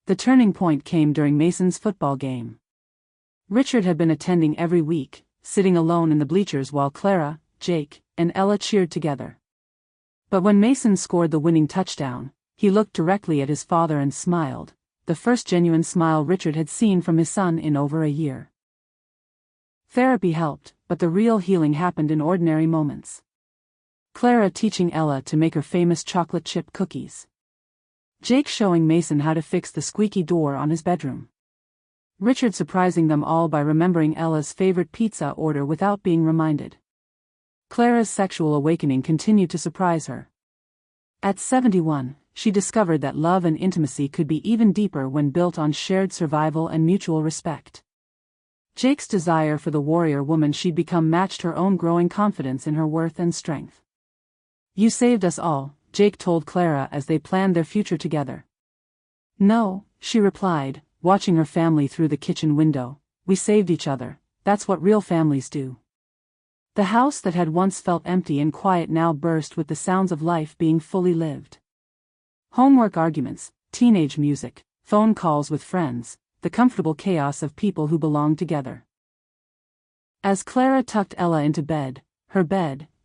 The turning point came during Mason's football game. Richard had been attending every week, sitting alone in the bleachers while Clara, Jake, and Ella cheered together. But when Mason scored the winning touchdown, he looked directly at his father and smiled, the first genuine smile Richard had seen from his son in over a year. Therapy helped, but the real healing happened in ordinary moments. Clara teaching Ella to make her famous chocolate chip cookies. Jake showing Mason how to fix the squeaky door on his bedroom. Richard surprising them all by remembering Ella's favorite pizza order without being reminded. Clara's sexual awakening continued to surprise her. At 71, she discovered that love and intimacy could be even deeper when built on shared survival and mutual respect. Jake's desire for the warrior woman she'd become matched her own growing confidence in her worth and strength. "You saved us all," Jake told Clara as they planned their future together. "No," she replied, watching her family through the kitchen window, "we saved each other, that's what real families do. The house that had once felt empty and quiet now burst with the sounds of life being fully lived. Homework arguments, teenage music, phone calls with friends, the comfortable chaos of people who belong together. As Clara tucked Ella into bed,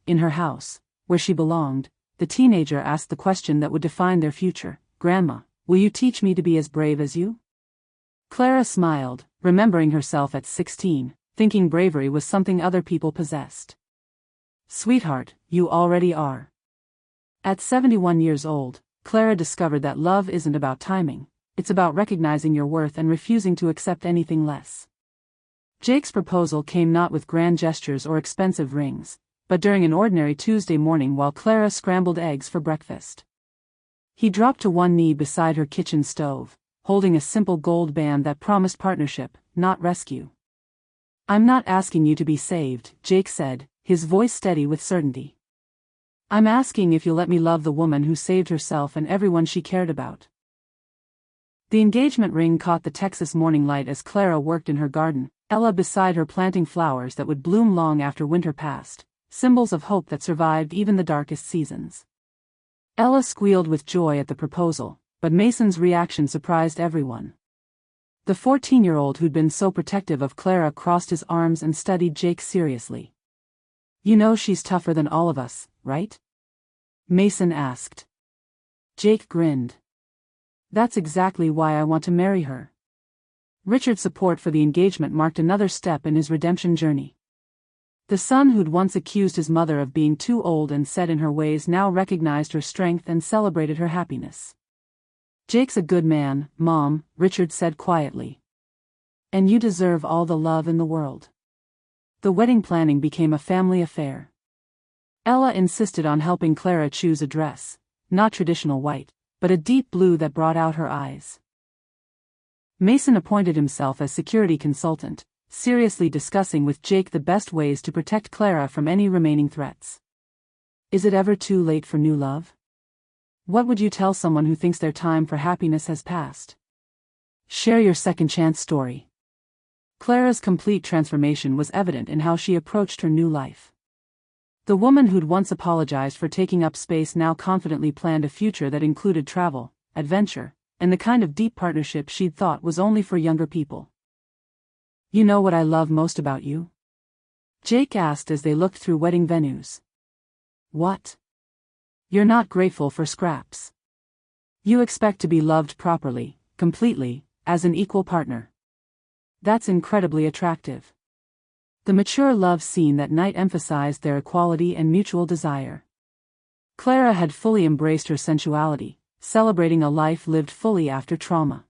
in her house, where she belonged, the teenager asked the question that would define their future: "Grandma, will you teach me to be as brave as you?" Clara smiled, remembering herself at 16, thinking bravery was something other people possessed. "Sweetheart, you already are." At 71 years old, Clara discovered that love isn't about timing, it's about recognizing your worth and refusing to accept anything less. Jake's proposal came not with grand gestures or expensive rings, but during an ordinary Tuesday morning while Clara scrambled eggs for breakfast. He dropped to one knee beside her kitchen stove, holding a simple gold band that promised partnership, not rescue. "I'm not asking you to be saved," Jake said, his voice steady with certainty. "I'm asking if you'll let me love the woman who saved herself and everyone she cared about." The engagement ring caught the Texas morning light as Clara worked in her garden, Ella beside her planting flowers that would bloom long after winter passed, symbols of hope that survived even the darkest seasons. Ella squealed with joy at the proposal, but Mason's reaction surprised everyone. The 14-year-old who'd been so protective of Clara crossed his arms and studied Jake seriously. "You know she's tougher than all of us, right?" Mason asked. Jake grinned. "That's exactly why I want to marry her." Richard's support for the engagement marked another step in his redemption journey. The son who'd once accused his mother of being too old and set in her ways now recognized her strength and celebrated her happiness. "Jake's a good man, Mom," Richard said quietly. "And you deserve all the love in the world." The wedding planning became a family affair. Ella insisted on helping Clara choose a dress, not traditional white, but a deep blue that brought out her eyes. Mason appointed himself as security consultant, seriously discussing with Jake the best ways to protect Clara from any remaining threats. Is it ever too late for new love? What would you tell someone who thinks their time for happiness has passed? Share your second chance story. Clara's complete transformation was evident in how she approached her new life. The woman who'd once apologized for taking up space now confidently planned a future that included travel, adventure, and the kind of deep partnership she'd thought was only for younger people. "You know what I love most about you?" Jake asked as they looked through wedding venues. "What?" "You're not grateful for scraps. You expect to be loved properly, completely, as an equal partner. That's incredibly attractive." The mature love scene that night emphasized their equality and mutual desire. Clara had fully embraced her sensuality, celebrating a life lived fully after trauma.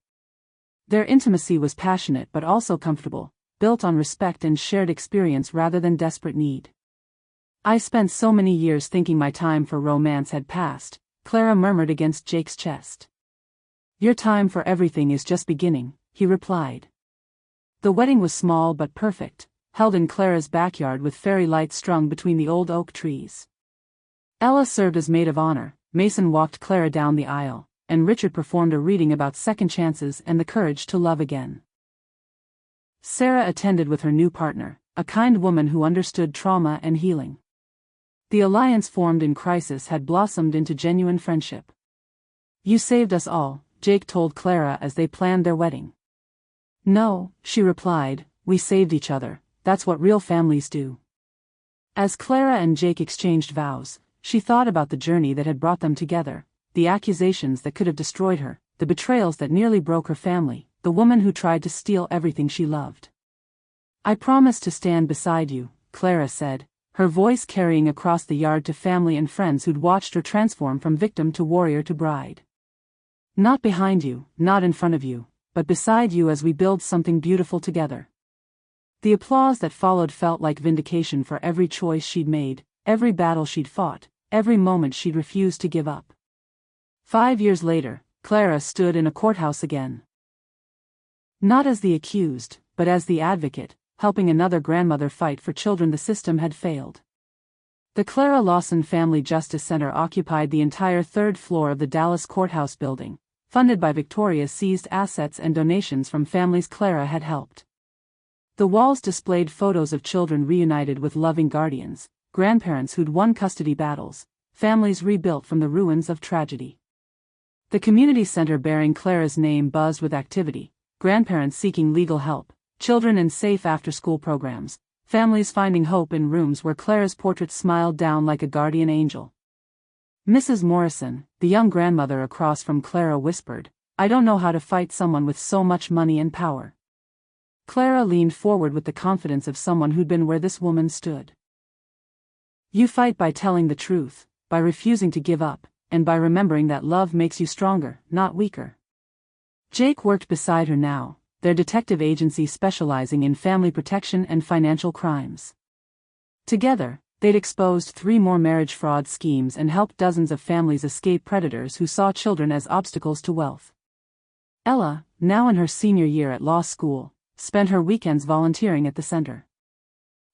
Their intimacy was passionate but also comfortable, built on respect and shared experience rather than desperate need. "I spent so many years thinking my time for romance had passed," Clara murmured against Jake's chest. "Your time for everything is just beginning," he replied. The wedding was small but perfect, held in Clara's backyard with fairy lights strung between the old oak trees. Ella served as maid of honor, Mason walked Clara down the aisle, and Richard performed a reading about second chances and the courage to love again. Sarah attended with her new partner, a kind woman who understood trauma and healing. The alliance formed in crisis had blossomed into genuine friendship. "You saved us all," Jake told Clara as they planned their wedding. "No," she replied, "we saved each other, that's what real families do." As Clara and Jake exchanged vows, she thought about the journey that had brought them together, the accusations that could have destroyed her, the betrayals that nearly broke her family, the woman who tried to steal everything she loved. "I promise to stand beside you," Clara said, her voice carrying across the yard to family and friends who'd watched her transform from victim to warrior to bride. "Not behind you, not in front of you, but beside you as we build something beautiful together." The applause that followed felt like vindication for every choice she'd made, every battle she'd fought, every moment she'd refused to give up. 5 years later, Clara stood in a courthouse again. Not as the accused, but as the advocate, helping another grandmother fight for children the system had failed. The Clara Lawson Family Justice Center occupied the entire third floor of the Dallas courthouse building, funded by Victoria's seized assets and donations from families Clara had helped. The walls displayed photos of children reunited with loving guardians, grandparents who'd won custody battles, families rebuilt from the ruins of tragedy. The community center bearing Clara's name buzzed with activity, grandparents seeking legal help, children in safe after-school programs, families finding hope in rooms where Clara's portrait smiled down like a guardian angel. Mrs. Morrison, the young grandmother across from Clara, whispered, "I don't know how to fight someone with so much money and power." Clara leaned forward with the confidence of someone who'd been where this woman stood. "You fight by telling the truth, by refusing to give up, and by remembering that love makes you stronger, not weaker." Jake worked beside her now, their detective agency specializing in family protection and financial crimes. Together, they'd exposed 3 more marriage fraud schemes and helped dozens of families escape predators who saw children as obstacles to wealth. Ella, now in her senior year at law school, spent her weekends volunteering at the center.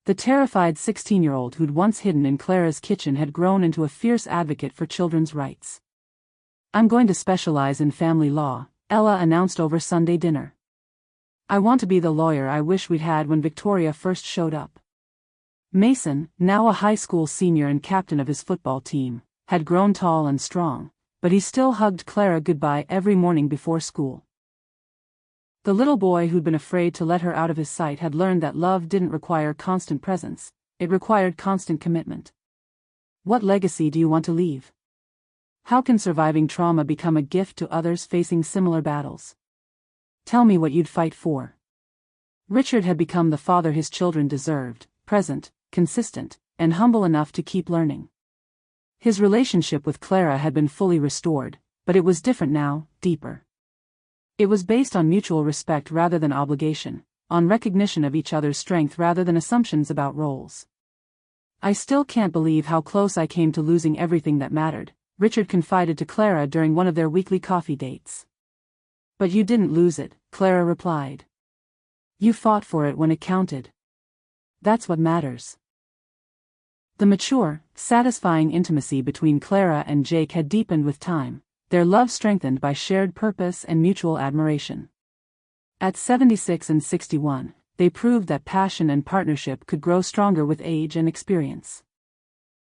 The terrified 16-year-old who'd once hidden in Clara's kitchen had grown into a fierce advocate for children's rights. "I'm going to specialize in family law," Ella announced over Sunday dinner. "I want to be the lawyer I wish we'd had when Victoria first showed up." Mason, now a high school senior and captain of his football team, had grown tall and strong, but he still hugged Clara goodbye every morning before school. The little boy who'd been afraid to let her out of his sight had learned that love didn't require constant presence, it required constant commitment. What legacy do you want to leave? How can surviving trauma become a gift to others facing similar battles? Tell me what you'd fight for. Richard had become the father his children deserved, present, consistent, and humble enough to keep learning. His relationship with Clara had been fully restored, but it was different now, deeper. It was based on mutual respect rather than obligation, on recognition of each other's strength rather than assumptions about roles. "I still can't believe how close I came to losing everything that mattered," Richard confided to Clara during one of their weekly coffee dates. "But you didn't lose it," Clara replied. "You fought for it when it counted. That's what matters." The mature, satisfying intimacy between Clara and Jake had deepened with time, their love strengthened by shared purpose and mutual admiration. At 76 and 61, they proved that passion and partnership could grow stronger with age and experience.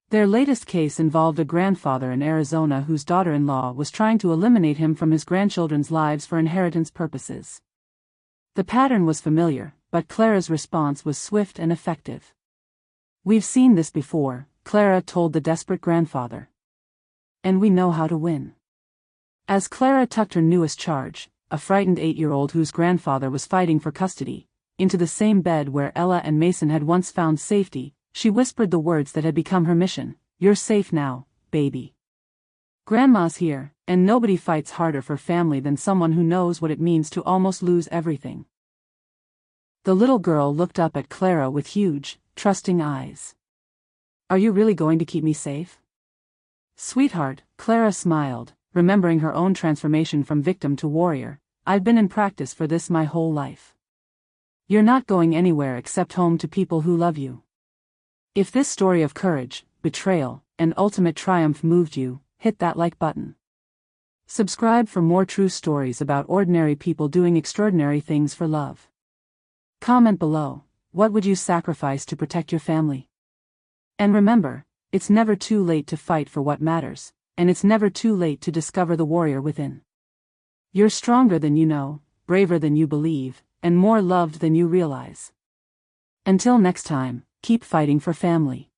Their latest case involved a grandfather in Arizona whose daughter-in-law was trying to eliminate him from his grandchildren's lives for inheritance purposes. The pattern was familiar, but Clara's response was swift and effective. "We've seen this before," Clara told the desperate grandfather. "And we know how to win." As Clara tucked her newest charge, a frightened 8-year-old whose grandfather was fighting for custody, into the same bed where Ella and Mason had once found safety, she whispered the words that had become her mission, "You're safe now, baby. Grandma's here, and nobody fights harder for family than someone who knows what it means to almost lose everything." The little girl looked up at Clara with huge, trusting eyes. "Are you really going to keep me safe?" "Sweetheart," Clara smiled, remembering her own transformation from victim to warrior, "I've been in practice for this my whole life. You're not going anywhere except home to people who love you." If this story of courage, betrayal, and ultimate triumph moved you, hit that like button. Subscribe for more true stories about ordinary people doing extraordinary things for love. Comment below, what would you sacrifice to protect your family? And remember, it's never too late to fight for what matters, and it's never too late to discover the warrior within. You're stronger than you know, braver than you believe, and more loved than you realize. Until next time, keep fighting for family.